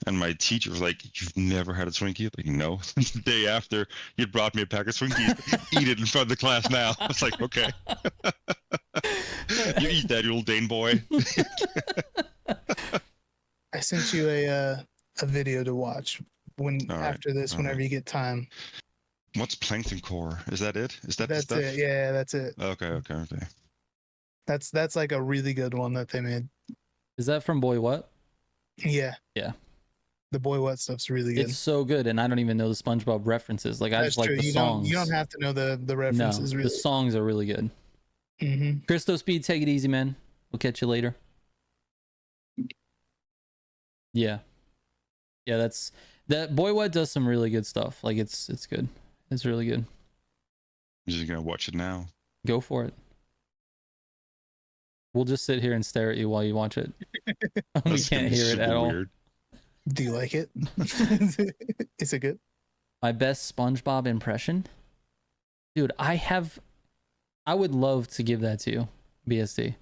And my teacher was like, you've never had a Twinkie? Like, no. The day after, he brought me a pack of Twinkies. Eat it in front of the class now. I was like, okay. You eat that, you little Dane boy. I sent you a video to watch after this, whenever you get time. What's Plankton Core? Is that it? Is that that's the stuff? It. Yeah, that's it. Okay. That's like a really good one that they made. Is that from Boy What? Yeah. Yeah. The Boy What stuff's really good. It's so good, and I don't even know the SpongeBob references. Like I just like the songs. You don't have to know the references. No, really. The songs are really good. Mm-hmm. Christo Speed, take it easy, man. We'll catch you later. Yeah. That Boy What does some really good stuff. Like it's good. It's really good. I'm just gonna watch it now. Go for it. We'll just sit here and stare at you while you watch it. We can't hear it at all. Do you like it? Is it good? My best SpongeBob impression? Dude, I would love to give that to you, BSD.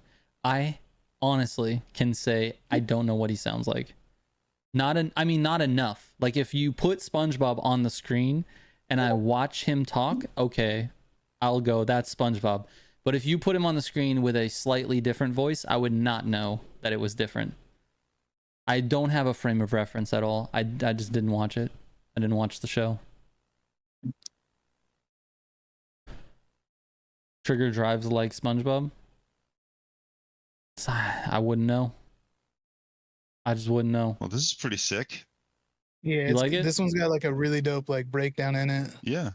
I honestly can say I don't know what he sounds like. Not enough. Like if you put SpongeBob on the screen and I watch him talk, okay, I'll go, that's SpongeBob. But if you put him on the screen with a slightly different voice, I would not know that it was different. I don't have a frame of reference at all. I just didn't watch it. I didn't watch the show. Trigger drives like SpongeBob? I wouldn't know. I just wouldn't know. Well, this is pretty sick. Yeah, you like it? This one's got like a really dope like breakdown in it. Yeah.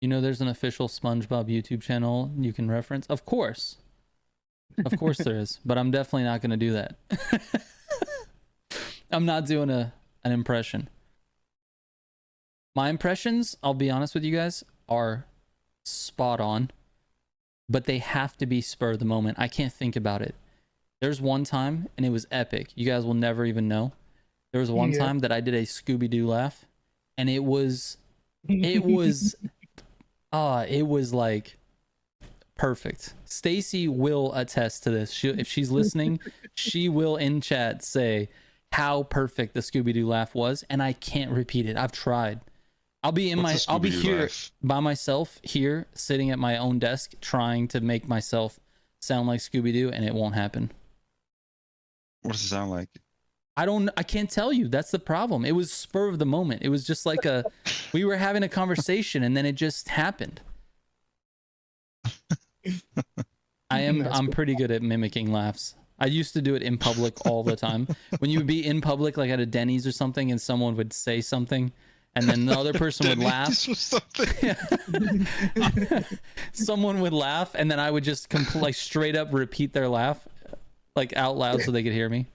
You know there's an official SpongeBob YouTube channel you can reference? Of course. Of course there is. But I'm definitely not going to do that. I'm not doing an impression. My impressions, I'll be honest with you guys, are spot on. But they have to be spur of the moment. I can't think about it. There's one time, and it was epic. You guys will never even know. There was one time that I did a Scooby-Doo laugh. And it was like perfect. Stacy will attest to this. If she's listening, she will in chat say how perfect the Scooby-Doo laugh was, and I can't repeat it. I've tried. I'll be here by myself here, sitting at my own desk, trying to make myself sound like Scooby-Doo, and it won't happen. What does it sound like? I can't tell you. That's the problem. It was spur of the moment. It was just like we were having a conversation and then it just happened. I'm pretty good at mimicking laughs. I used to do it in public all the time. When you would be in public, like at a Denny's or something, and someone would say something, and then the other person would laugh. Someone would laugh, and then I would just like straight up repeat their laugh, like out loud, so they could hear me.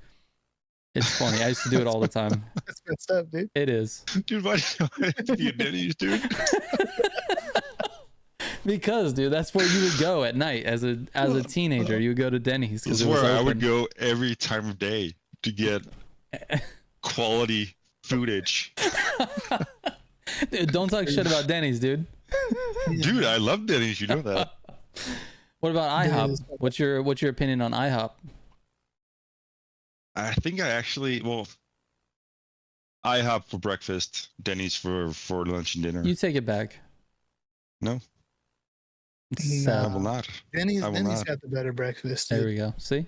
It's funny. I used to do it all the time. That's good stuff, dude. It is. Dude, why do you be a Denny's, dude? Because, dude, that's where you would go at night as a teenager. You would go to Denny's. That's where I would go every time of day to get quality foodage. Dude, don't talk shit about Denny's, dude. Dude, I love Denny's. You know that. What about IHOP? What's your opinion on IHOP? I think IHOP for breakfast, Denny's for lunch and dinner. You take it back. No. No. I will not. Denny's got the better breakfast. Dude. There we go. See?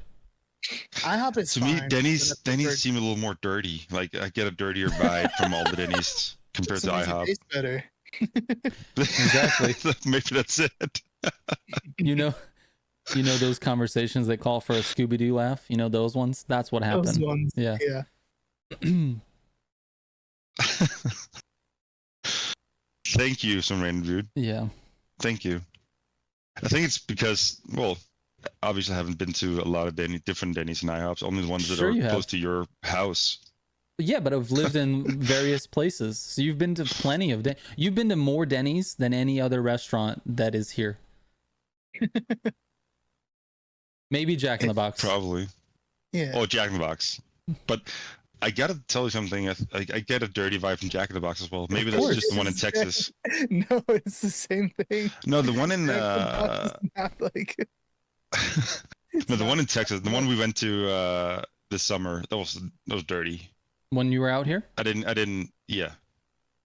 IHOP is to fine, me, Denny's seem a little more dirty. Like I get a dirtier vibe from all the Denny's compared to IHOP. Tastes better. Exactly. Maybe that's it. You know those conversations that call for a Scooby-Doo laugh? You know those ones? That's what happened. Those ones. Yeah. Thank you, some random dude. Yeah. Thank you. I think it's because, well, obviously I haven't been to a lot of different Denny's and IHOPs, only the ones that are close to your house. Yeah, but I've lived in various places. So you've been to plenty of you've been to more Denny's than any other restaurant that is here. Maybe Jack in the Box. Probably. Yeah. Oh, Jack in the Box. But I gotta tell you something. I get a dirty vibe from Jack in the Box as well. Maybe that's just the one in Texas. No, it's the same thing. No, the one in not like... no, the one in Texas, the one we went to this summer, that was dirty. When you were out here? I didn't. Yeah.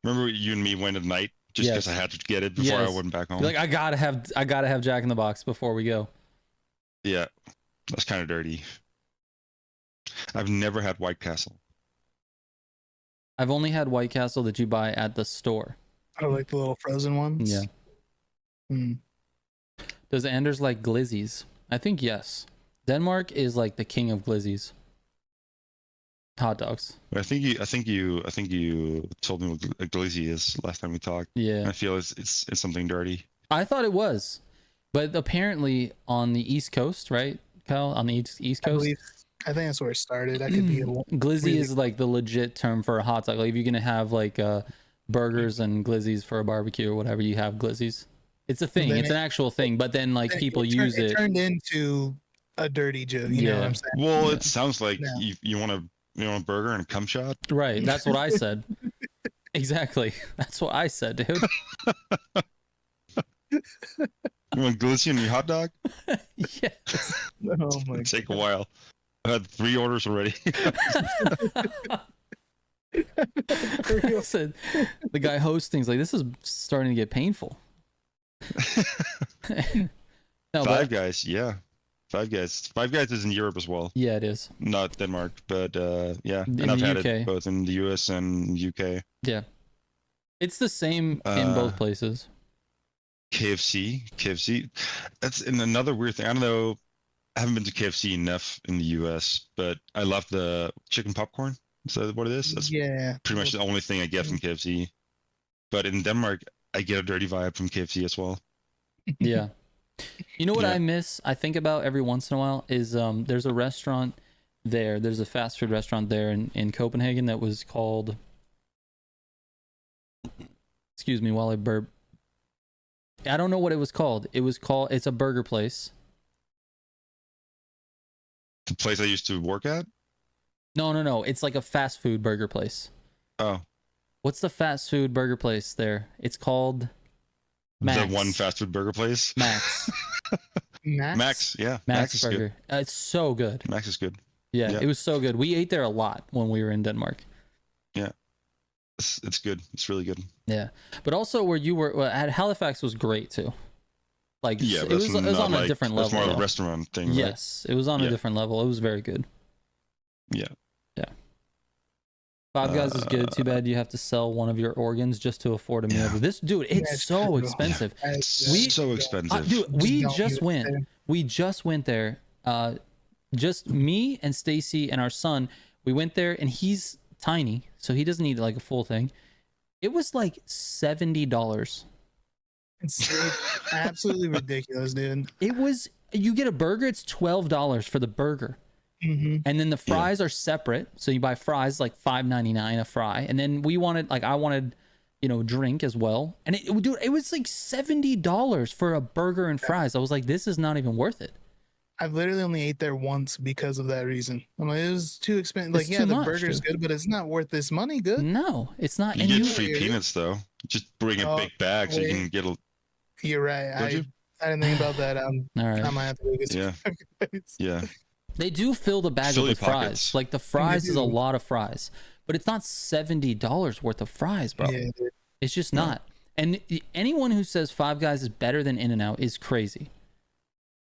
Remember you and me went at night just because I had to get it before I went back home. You're like I gotta have Jack in the Box before we go. Yeah, that's kind of dirty. I've never had White Castle. I've only had White Castle that you buy at the store. Oh, like the little frozen ones? Yeah. Does Anders like glizzies? I think yes. Denmark is like the king of glizzies. Hot dogs. I think you told me what a glizzy is last time we talked. Yeah. I feel it's something dirty. I thought it was, but apparently on the East Coast, right, Kyle? On the East Coast. I think that's where it started. That could be glizzy is like the legit term for a hot dog. Like if you're gonna have like burgers and glizzies for a barbecue or whatever, you have glizzies. It's a thing. It's an actual thing. But then like people use it. It turned into a dirty joke. You know what I'm saying? Well, it sounds like you want a burger and a cum shot. Right. That's what I said. Exactly. That's what I said, dude. You want glizzy in your hot dog? Yes. Oh my It'll take a while. I had 3 orders already. I said, the guy hosting's like, this is starting to get painful. No, Five Guys, yeah. Five Guys. Five Guys is in Europe as well. Yeah, it is. Not Denmark, but yeah. In and I've the had UK. it both in the US and UK. Yeah. It's the same in both places. KFC. That's another weird thing. I don't know. I haven't been to KFC enough in the US, but I love the chicken popcorn. Is that what it is? That's pretty much the only thing I get from KFC. But in Denmark, I get a dirty vibe from KFC as well. Yeah. You know what I miss? I think about every once in a while is there's a restaurant there. There's a fast food restaurant there in Copenhagen that was called. Excuse me while I burp. I don't know what it was called. It's a burger place. The place I used to work at? No. It's like a fast food burger place. Oh. What's the fast food burger place there? It's called Max. The one fast food burger place. Max. Max, yeah. Max is Burger. good. It's so good. Max is good. Yeah, it was so good. We ate there a lot when we were in Denmark. Yeah. It's good. It's really good. Yeah. But also where you were at Halifax was great too. Like, yeah, it was on a different level. It's more of a restaurant thing. Yes, right? It was on a different level. It was very good. Yeah. Yeah. Five Guys is good. Too bad you have to sell one of your organs just to afford a meal. But this dude, it's so expensive. Yeah, it's so expensive. Dude, we just went. We just went there. Just me and Stacy and our son. We went there, and he's tiny, so he doesn't need like a full thing. It was like $70. It's absolutely ridiculous, dude. It was. You get a burger. It's $12 for the burger. Mm-hmm. And then the fries are separate, so you buy fries like $5.99 a fry, and then I wanted, drink as well, and it was like $70 for a burger and fries. I was like, this is not even worth it. I've literally only ate there once because of that reason. I'm like, it was too expensive. It's like, too the much, burger's dude. good, but it's not worth this money. Good. No, it's not. You get free peanuts though. Just bring a big bag so you can get a. You're right. I didn't think about that. All right. I might have to go get Yeah. They do fill the bag with fries. Pockets. Like the fries is a lot of fries, but it's not $70 worth of fries, bro. Yeah, dude. It's just not. And anyone who says Five Guys is better than In-N-Out is crazy.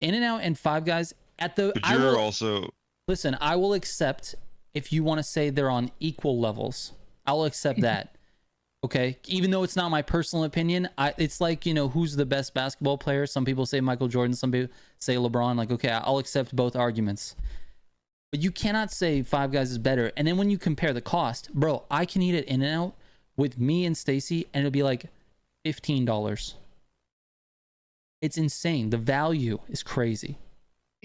In-N-Out and Five Guys But you're also. Listen, I will accept if you want to say they're on equal levels. I'll accept that. Okay, even though it's not my personal opinion, it's like, who's the best basketball player? Some people say Michael Jordan, some people say LeBron. Like, okay, I'll accept both arguments. But you cannot say Five Guys is better. And then when you compare the cost, bro, I can eat it In-N-Out with me and Stacy, and it'll be like $15. It's insane. The value is crazy.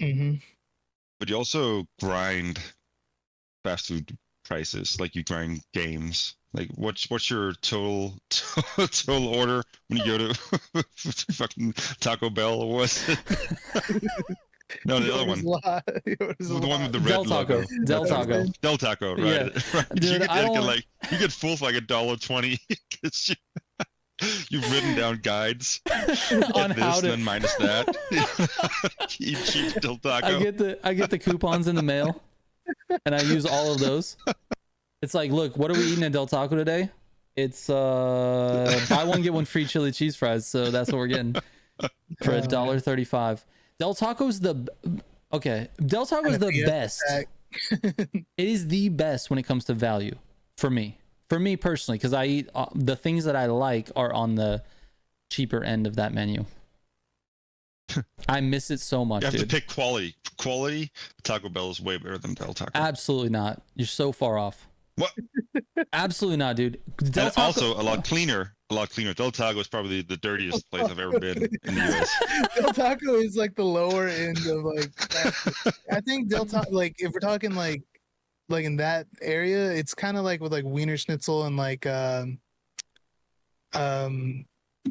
Mm-hmm. But you also grind fast food prices, like you grind games. Like, what's your total order when you go to fucking Taco Bell? Or was it? No, the other one. The one with the red logo. Del Taco. Del Taco, right? Yeah. Dude, you get full for like $1.20. You've written down guides on this, how to, and then minus that. Eat cheap Del Taco. I get the coupons in the mail, and I use all of those. It's like, look, what are we eating at Del Taco today? It's buy one get one free chili cheese fries. So that's what we're getting for $1.35. Del Taco's the best. It is the best when it comes to value for me personally, because I eat the things that I like are on the cheaper end of that menu. I miss it so much. You have dude. to pick quality. Taco Bell is way better than Del Taco. Absolutely not. You're so far off. What? Absolutely not, dude. Del Taco, also a lot cleaner. Del Taco is probably the dirtiest place I've ever been in the US. Del Taco is like the lower end of I think Del Taco, like if we're talking like in that area, it's kind of like with like Wiener Schnitzel and like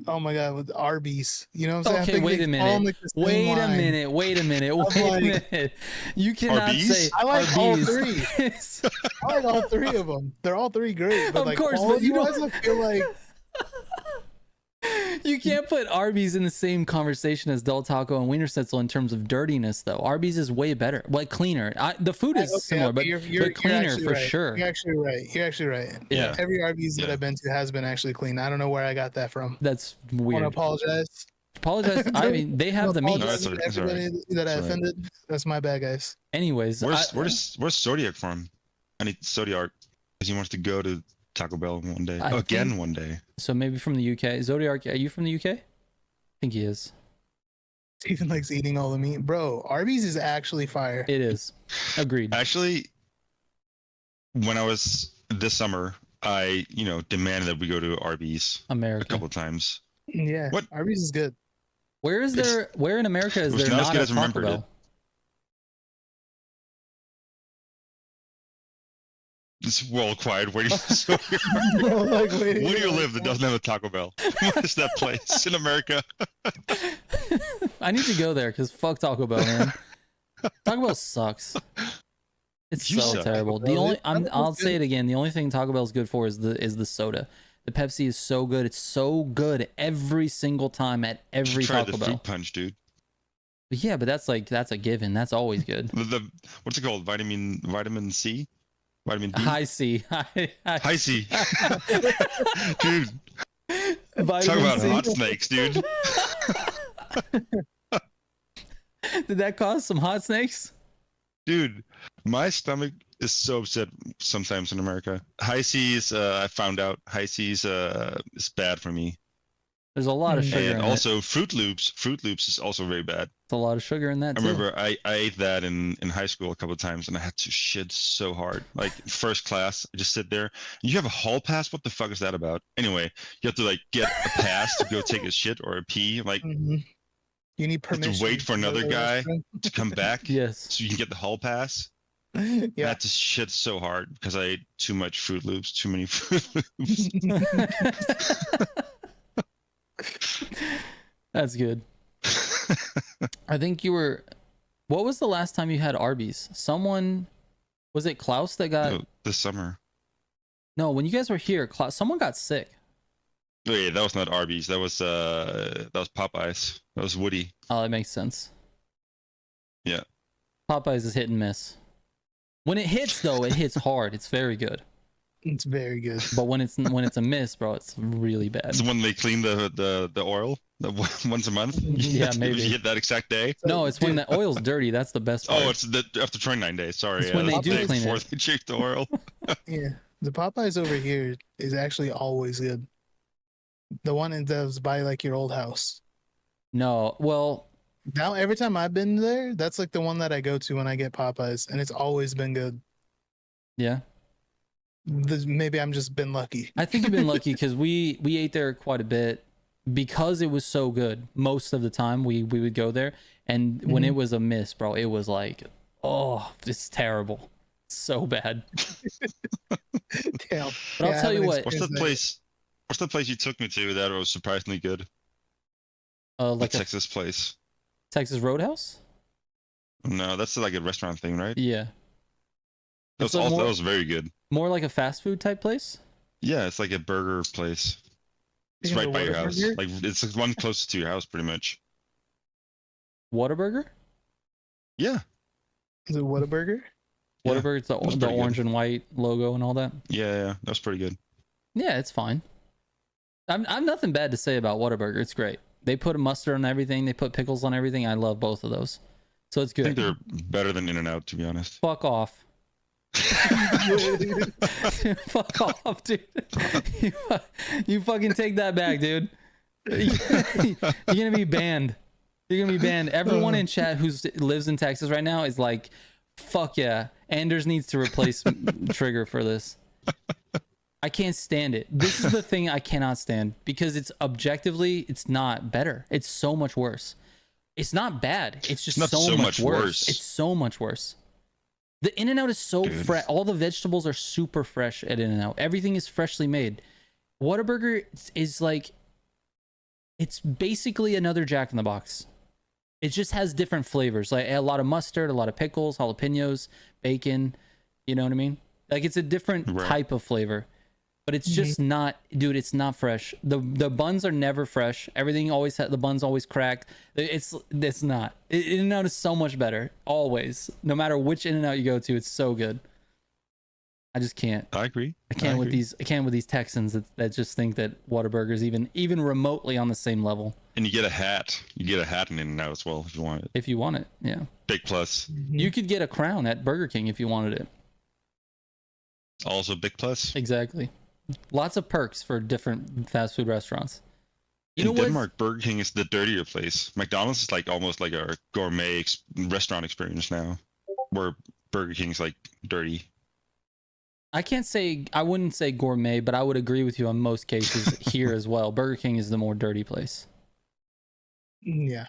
oh my god, with Arby's, you know what I'm saying? Okay, wait a minute. Wait a minute. You cannot Arby's? say I like Arby's. all three. I like all three of them. They're all three great. But Of like, course, but you don't. I feel like You can't put Arby's in the same conversation as Del Taco and Wiener Schnitzel in terms of dirtiness, though. Arby's is way better, like cleaner. The food is similar, but cleaner for sure. You're actually right. Yeah. Every Arby's that I've been to has been actually clean. I don't know where I got that from. That's I weird. want to apologize. I mean, they have the meat. No, that's Everybody that I offended, that's my bad, guys. Anyways, where's Zodiac from? I need Zodiac because he wants to go to Taco Bell one day. One day. So maybe from the UK. Zodiac, are you from the UK? I think he is. Stephen likes eating all the meat. Bro, Arby's is actually fire. It is. Agreed. Actually, when I was this summer, I demanded that we go to Arby's America a couple of times. Yeah. What? Arby's is good. Where in America is there not a Taco Bell? It's well quiet waiting for Like, where do you live that doesn't have a Taco Bell? What is that place in America? I need to go there because fuck Taco Bell, man. Taco Bell sucks. It's so terrible. I'll say it again. The only thing Taco Bell is good for is the soda. The Pepsi is so good. It's so good every single time at every Try Taco the Bell. fruit punch, dude. Yeah, but that's a given. That's always good. The what's it called? Vitamin C, vitamin D. High C. High C. Dude, Vitamin talk about C. hot snakes, dude. Did that cause some hot snakes? Dude, my stomach is so upset sometimes in America. High C is, I found out, high C is bad for me. There's a lot of sugar And in also Fruit Loops. Fruit Loops is also very bad. It's a lot of sugar in that I too. remember I ate that in high school a couple of times and I had to shit so hard. Like first class, I just sit there. You have a hall pass? What the fuck is that about? Anyway, you have to like get a pass to go take a shit or a pee. Like You need you permission. have to wait for another guy to come back Yes. so you can get the hall pass. I Yeah. had to shit so hard because I ate too much Fruit Loops, too many Fruit Loops. That's good. I think you were. What was the last time you had Arby's? Someone, was it Klaus that got? No, this summer. No, when you guys were here, someone got sick. Oh yeah, that was not Arby's. That was Popeyes. That was Woody. Oh, that makes sense. Yeah. Popeyes is hit and miss. When it hits though, it hits hard. It's very good. It's very good. But when it's a miss, bro, it's really bad. It's when they clean the oil once a month. Yeah, maybe. You hit that exact day. No, it's when the oil's dirty. That's the best part. Oh, it's after 29 days. Sorry. It's when they that's do the day clean before it. they check the oil. Yeah. The Popeyes over here is actually always good. The one that was by like your old house. No, well, Now every time I've been there, that's like the one that I go to when I get Popeyes, and it's always been good. yeah. Maybe I'm just been lucky. I think you've been lucky because we ate there quite a bit because it was so good. Most of the time we would go there, and when it was a miss, bro, it was like, oh, it's terrible, so bad. Damn. But I'll tell you what. What's the place? What's the place you took me to that was surprisingly good? Like The a Texas place. Texas Roadhouse. No, that's like a restaurant thing, right? Yeah, That It's was a also, more- that was very good. more like a fast food type place. Yeah, it's like a burger place. It's Speaking right of by your house. Whataburger? Like it's one closest to your house, pretty much. Whataburger. Yeah, Is it Whataburger? Yeah, Whataburger's the pretty good. orange and white logo and all that. yeah, that was pretty good. Yeah, it's fine. I'm nothing bad to say about Whataburger. It's great. They put mustard on everything. They put pickles on everything. I love both of those. So it's I think good. they're better than In-N-Out, to be honest. Fuck off. Fuck off, dude. You fucking take that back, dude. You're gonna be banned. You're gonna be banned. Everyone in chat who lives in Texas right now is like, fuck yeah. Anders needs to replace Trigger for this. I can't stand it. This is the thing I cannot stand because it's objectively, it's not better. It's so much worse. It's not bad. It's just Not so much worse. It's so much worse. The In-N-Out is so Dude. fresh. All the vegetables are super fresh at In-N-Out. Everything is freshly made. Whataburger is like, it's basically another Jack in the Box. It just has different flavors, like a lot of mustard, a lot of pickles, jalapenos, bacon. You know what I mean? Like it's a different Right. type of flavor, but it's just not, dude. It's not fresh. The buns are never fresh. Everything always the buns always cracked. It's not. In-N-Out is so much better always. No matter which In-N-Out you go to, it's so good. I just can't. I agree. I can't with agree. these. I can't with these Texans that just think that Whataburger's even remotely on the same level. And you get a hat. You get a hat in In-N-Out as well if you want it. If you want it, yeah. Big plus. You could get a crown at Burger King if you wanted it. Also big plus. Exactly. Lots of perks for different fast food restaurants. You In know what? Denmark, Burger King is the dirtier place. McDonald's is like almost like a gourmet restaurant experience now, where Burger King's like dirty. I wouldn't say gourmet, but I would agree with you on most cases here as well. Burger King is the more dirty place. Yeah.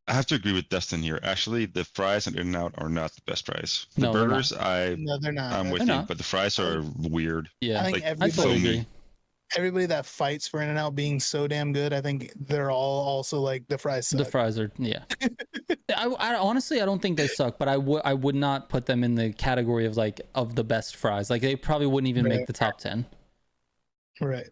I have to agree with Dustin here. Actually, the fries and In-N-Out are not the best fries. The No, they're not. burgers, No, they're not. I'm with They're you, not. but the fries are weird. Yeah, I think like, I everybody, totally foamy. agree. everybody that fights for In-N-Out being so damn good, I think they're all also like the fries suck. The fries are, yeah. I honestly, I don't think they suck, but I would not put them in the category of the best fries. Like they probably wouldn't even make Right. the top 10. Right.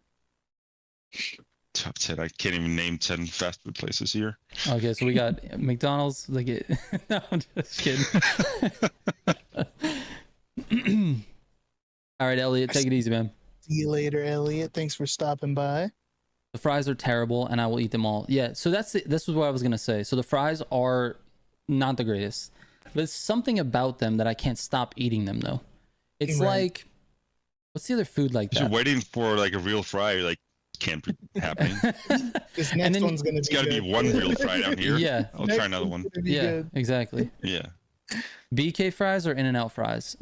Top 10. I can't even name 10 fast food places here. Okay, so we got McDonald's. Like it. No, I'm just kidding. All right, Elliot, take it easy, man. See you later, Elliot. Thanks for stopping by. The fries are terrible, and I will eat them all. Yeah, so this was what I was gonna say. So the fries are not the greatest, but there's something about them that I can't stop eating them though. It's Right. like, what's the other food like You're that? waiting for like a real fry. You're like, can't be happening. This And next then one's gonna It's be got to be good. one real fry down here. Yeah. I'll Next try another one's one. gonna be Yeah, good. exactly. Yeah. BK fries or In-N-Out fries?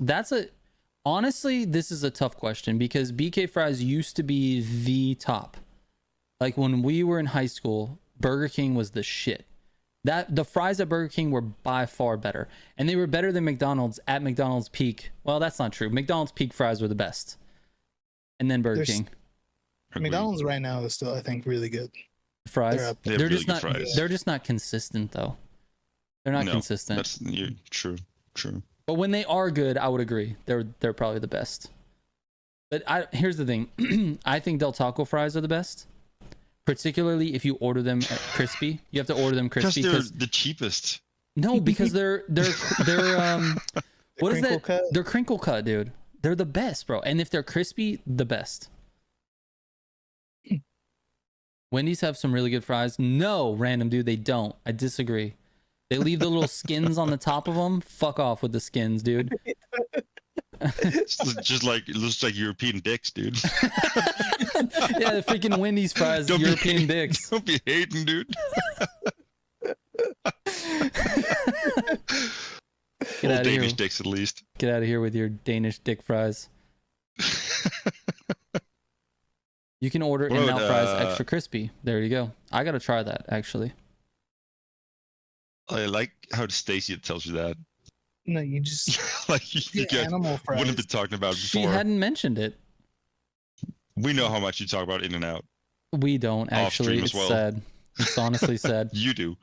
Honestly, this is a tough question because BK fries used to be the top. Like when we were in high school, Burger King was the shit. The fries at Burger King were by far better, and they were better than McDonald's at McDonald's peak. Well, that's not true. McDonald's peak fries were the best, and then Burger There's- King McDonald's right now is still, I think, really good. fries. They're up They have They're really just good not. fries. They're just not consistent though. They're not No, consistent. That's true. But when they are good, I would agree. They're probably the best. But here's the thing. I think Del Taco fries are the best. Particularly if you order them at crispy. You have to order them Because crispy. they're the cheapest. No, because they're what is crinkle that? cut. They're crinkle cut, dude. They're the best, bro. And if they're crispy, the best. Wendy's have some really good fries. No, random dude, they don't. I disagree. They leave the little skins on the top of them. Fuck off with the skins, dude. It's just like it looks like European dicks, dude. Yeah, the freaking Wendy's fries, Don't be European hating- dicks. Don't be hating, dude. Get Well, out of here. Danish dicks at least. Get out of here with your Danish dick fries. You can order What In-N-Out fries about, extra crispy. There you go. I gotta try that actually. I like how Stacy tells you that. No, you just Like you the guys animal fries. wouldn't have been talking about it She before. hadn't mentioned it. We know how much you talk about In-N-Out. We don't Off actually. stream as It's well. sad. It's honestly sad. You do.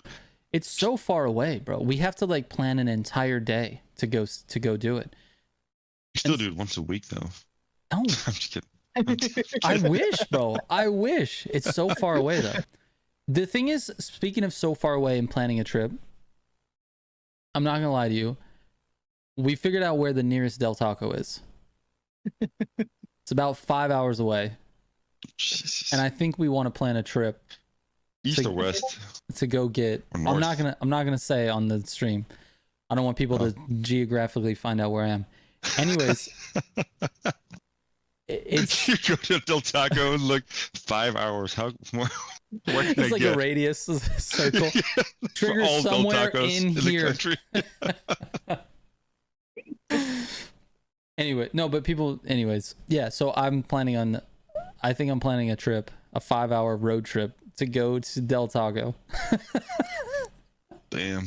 It's so far away, bro. We have to like plan an entire day to go do it. You still do it once a week though. No, I'm just kidding. I wish, bro. I wish. It's so far away though. The thing is, speaking of so far away and planning a trip, I'm not gonna lie to you. We figured out where the nearest Del Taco is. It's about 5 hours away, Jesus. and I think we want to plan a trip East to- or west? to go get. Or I'm not north. gonna say on the stream. I don't want people to geographically find out where I am. Anyways, it's You go to Del Taco and look 5 hours. How where can I it's like get? a radius circle. For Trigger all Del somewhere Tacos in the here. country. Anyway, no, but people. Anyways, yeah. So I'm planning on. I think I'm planning a trip, a 5-hour road trip to go to Del Taco. Damn.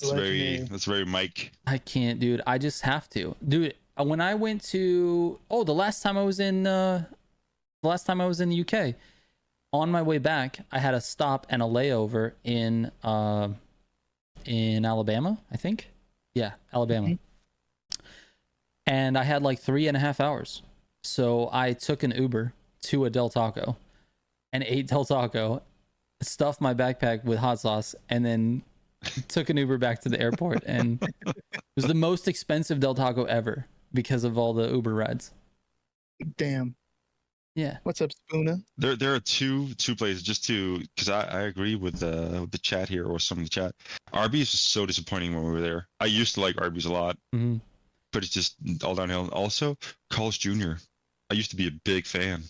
Legendary. That's very Mike. I can't, dude. I just have to, dude. When I went to the last time I was in the UK, on my way back, I had a stop and a layover in Alabama, I think. Yeah, Alabama. And I had like 3.5 hours. So I took an Uber to a Del Taco and ate Del Taco, stuffed my backpack with hot sauce, and then took an Uber back to the airport. And it was the most expensive Del Taco ever because of all the Uber rides. Damn. Yeah. What's up, Spoona? There are two places just to because I agree with the chat here or some of the chat. Arby's was so disappointing when we were there. I used to like Arby's a lot, Mm-hmm. but it's just all downhill. And also, Carl's Jr. I used to be a big fan.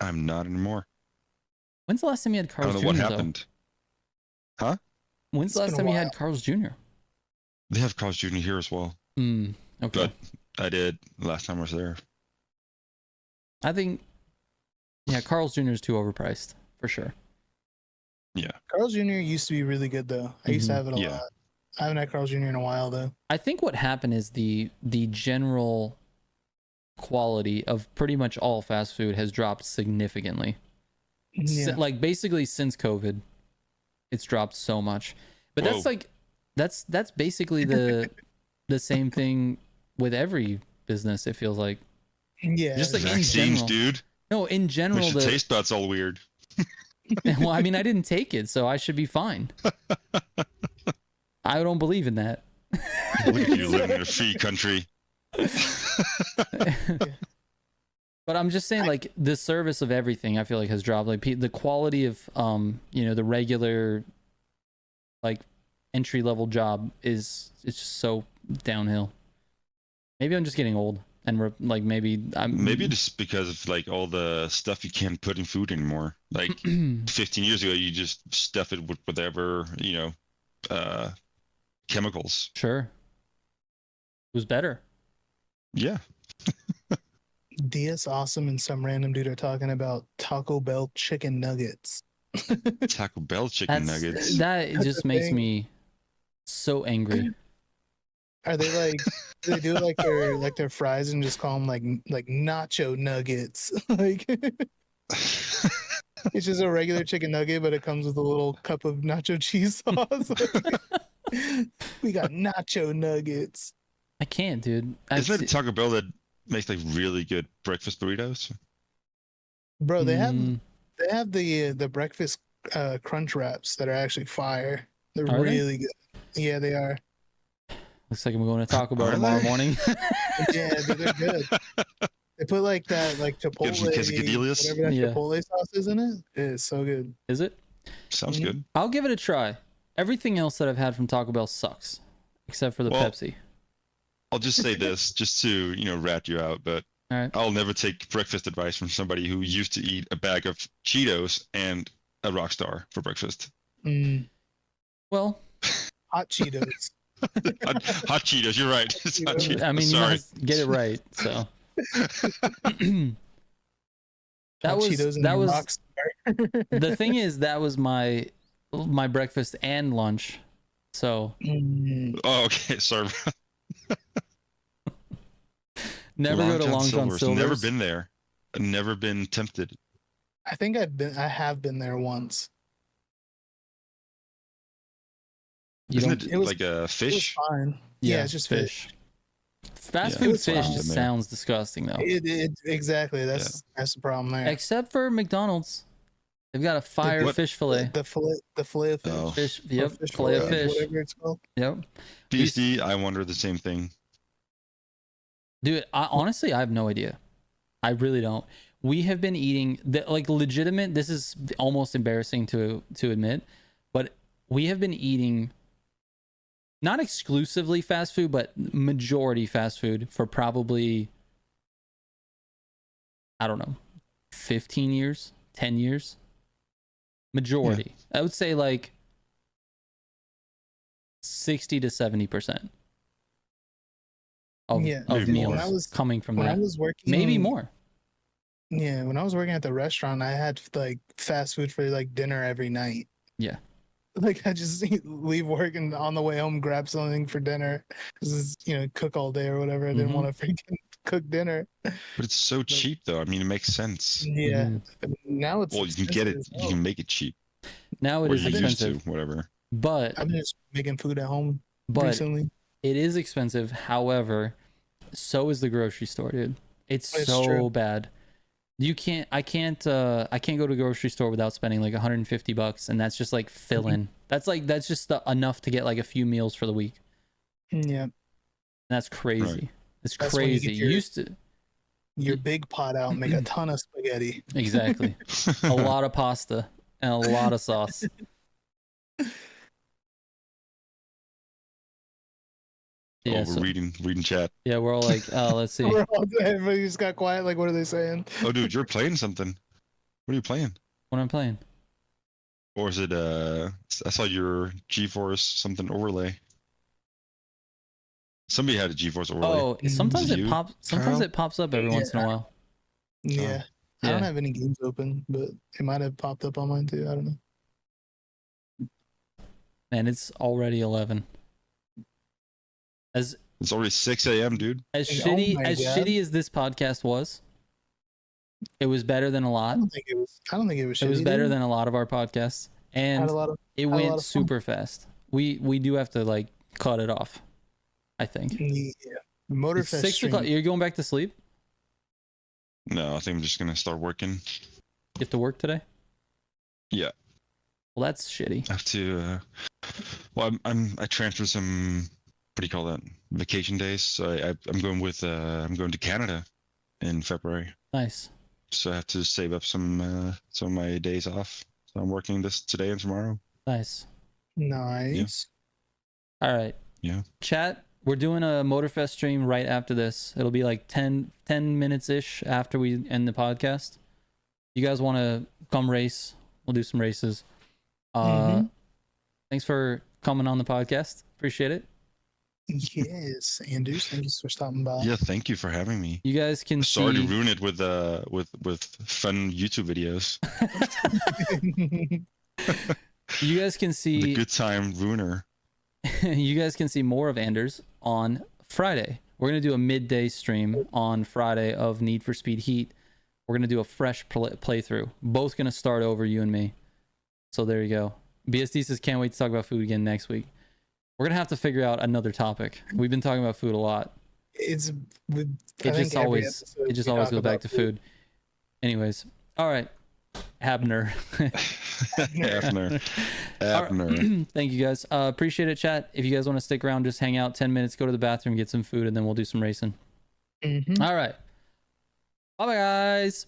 I'm not anymore. When's the last time you had I Carl's don't Jr. know what though? happened. When's the It's last been time a you had while. Carl's Jr.? They have Carl's Jr. here as well, Okay. but I did last time I was there. I think, yeah, Carl's Jr. is too overpriced for sure. Yeah, Carl's Jr. used to be really good though. I used to have it a Yeah. lot. I haven't had Carl's Jr. in a while though. I think what happened is the general quality of pretty much all fast food has dropped significantly. Yeah. Like basically since COVID, it's dropped so much. But Whoa. that's like that's basically the same thing with every business. It feels like Yeah. just like in vaccines, general. dude. No, in general, Makes your taste buds all weird. well, I mean, I didn't take it, so I should be fine. I don't believe in that. Look at you living in a free country. But I'm just saying, like, the service of everything, I feel like has dropped. Like the quality of, the regular, like, entry level job it's just so downhill. Maybe I'm just getting old, and maybe just because of like all the stuff you can't put in food anymore. Like 15 years ago, you just stuff it with whatever chemicals. Sure, it was better. Yeah. DS Awesome and some random dude are talking about Taco Bell chicken nuggets. Taco Bell chicken nuggets. That just makes me so angry. Are they like? Do they do like their fries and just call them like nacho nuggets? Like it's just a regular chicken nugget, but it comes with a little cup of nacho cheese sauce. We got nacho nuggets. I can't, dude. Isn't it Taco Bell that makes like really good breakfast burritos? Bro, they have the breakfast crunch wraps that are actually fire. They're really good. Yeah, they are. Looks like I'm going to Taco Bell tomorrow morning. Yeah, they're good. They put like that chipotle, whatever that chipotle sauce is in it. It is so good. Is it? Sounds good. I'll give it a try. Everything else that I've had from Taco Bell sucks, except for the Pepsi. I'll just say this, just to rat you out, but all right. I'll never take breakfast advice from somebody who used to eat a bag of Cheetos and a Rockstar for breakfast. Well, hot Cheetos. Hot Cheetos, you're right. It's hot Cheetos. I mean, sorry. You must get it right. So that was the thing is that was my breakfast and lunch. So oh, okay, sorry. Never go to Long John Silver's. Never been there. I've never been tempted. I think I have been there once. Isn't it like a fish? It was fine. Yeah, it's just fish. Fast food fish just sounds disgusting though. Exactly. That's the problem there. Except for McDonald's. They've got a fire fish fillet. The fillet of fish. Oh. Fish, yep. Fillet of fish. Whatever it's called. Yep. BSD, I wonder the same thing. Dude, honestly, I have no idea. I really don't. We have been eating legitimate. This is almost embarrassing to admit, but we have been eating not exclusively fast food, but majority fast food for probably, I don't know, 15 years, 10 years. Majority. Yeah. I would say like 60 to 70% of meals coming from that. I was working, maybe more. Yeah, when I was working at the restaurant, I had like fast food for like dinner every night. Yeah. Like I just leave work and on the way home grab something for dinner. Cook all day or whatever. I didn't want to freaking cook dinner. But it's so cheap though. I mean, it makes sense. Yeah. Now it's you can get it. You can make it cheap. Now it is expensive. Used to, whatever. But I'm just making food at home recently. It is expensive. However, so is the grocery store, dude. It's so true. Bad. I can't go to the grocery store without spending like $150, and that's just like fill in. That's just enough to get like a few meals for the week. Yeah. And that's crazy. Right. It's that's crazy. You used to your big pot out and make a ton of spaghetti. Exactly. A lot of pasta and a lot of sauce. Yeah, we're reading chat. Yeah, we're all like, oh, let's see. Everybody just got quiet. Like, what are they saying? Oh, dude, you're playing something. What are you playing? What am I playing? Or is it I saw your GeForce something overlay. Somebody had a GeForce overlay. Oh, sometimes it pops. Sometimes it pops up every once in a while. Yeah. I don't have any games open, but it might have popped up on mine too. I don't know. Man, it's already 11. It's already 6 a.m., dude. As shitty as this podcast was, it was better than a lot. I don't think it was shitty. It was better than a lot of our podcasts, and it went super fast. We do have to like cut it off, I think. Yeah. Motorfest 6 o'clock. You're going back to sleep? No, I think I'm just gonna start working. You have to work today? Yeah. Well, that's shitty. I have to. Well, I transferred some. What do you call that? Vacation days. So I'm going with. I'm going to Canada in February. Nice. So I have to save up some of my days off. So I'm working this today and tomorrow. Nice. Nice. All right. Yeah. Chat, we're doing a Motorfest stream right after this. It'll be like 10 minutes ish after we end the podcast. You guys want to come race? We'll do some races. Thanks for coming on the podcast. Appreciate it. Yes, Anders, thank you for stopping by. Yeah, thank you for having me. You guys can Sorry see... to ruin it with fun YouTube videos. You guys can see the good time ruiner. You guys can see more of Anders on Friday. We're gonna do a midday stream on Friday of Need for Speed Heat. We're gonna do a fresh playthrough. Both gonna start over, you and me. So there you go. BSD says can't wait to talk about food again next week. We're gonna have to figure out another topic. We've been talking about food a lot. It just always goes back to food. Anyways, all right. Abner. Abner. Thank you guys. Appreciate it, chat. If you guys want to stick around, just hang out 10 minutes, go to the bathroom, get some food, and then we'll do some racing. All right. Bye, guys.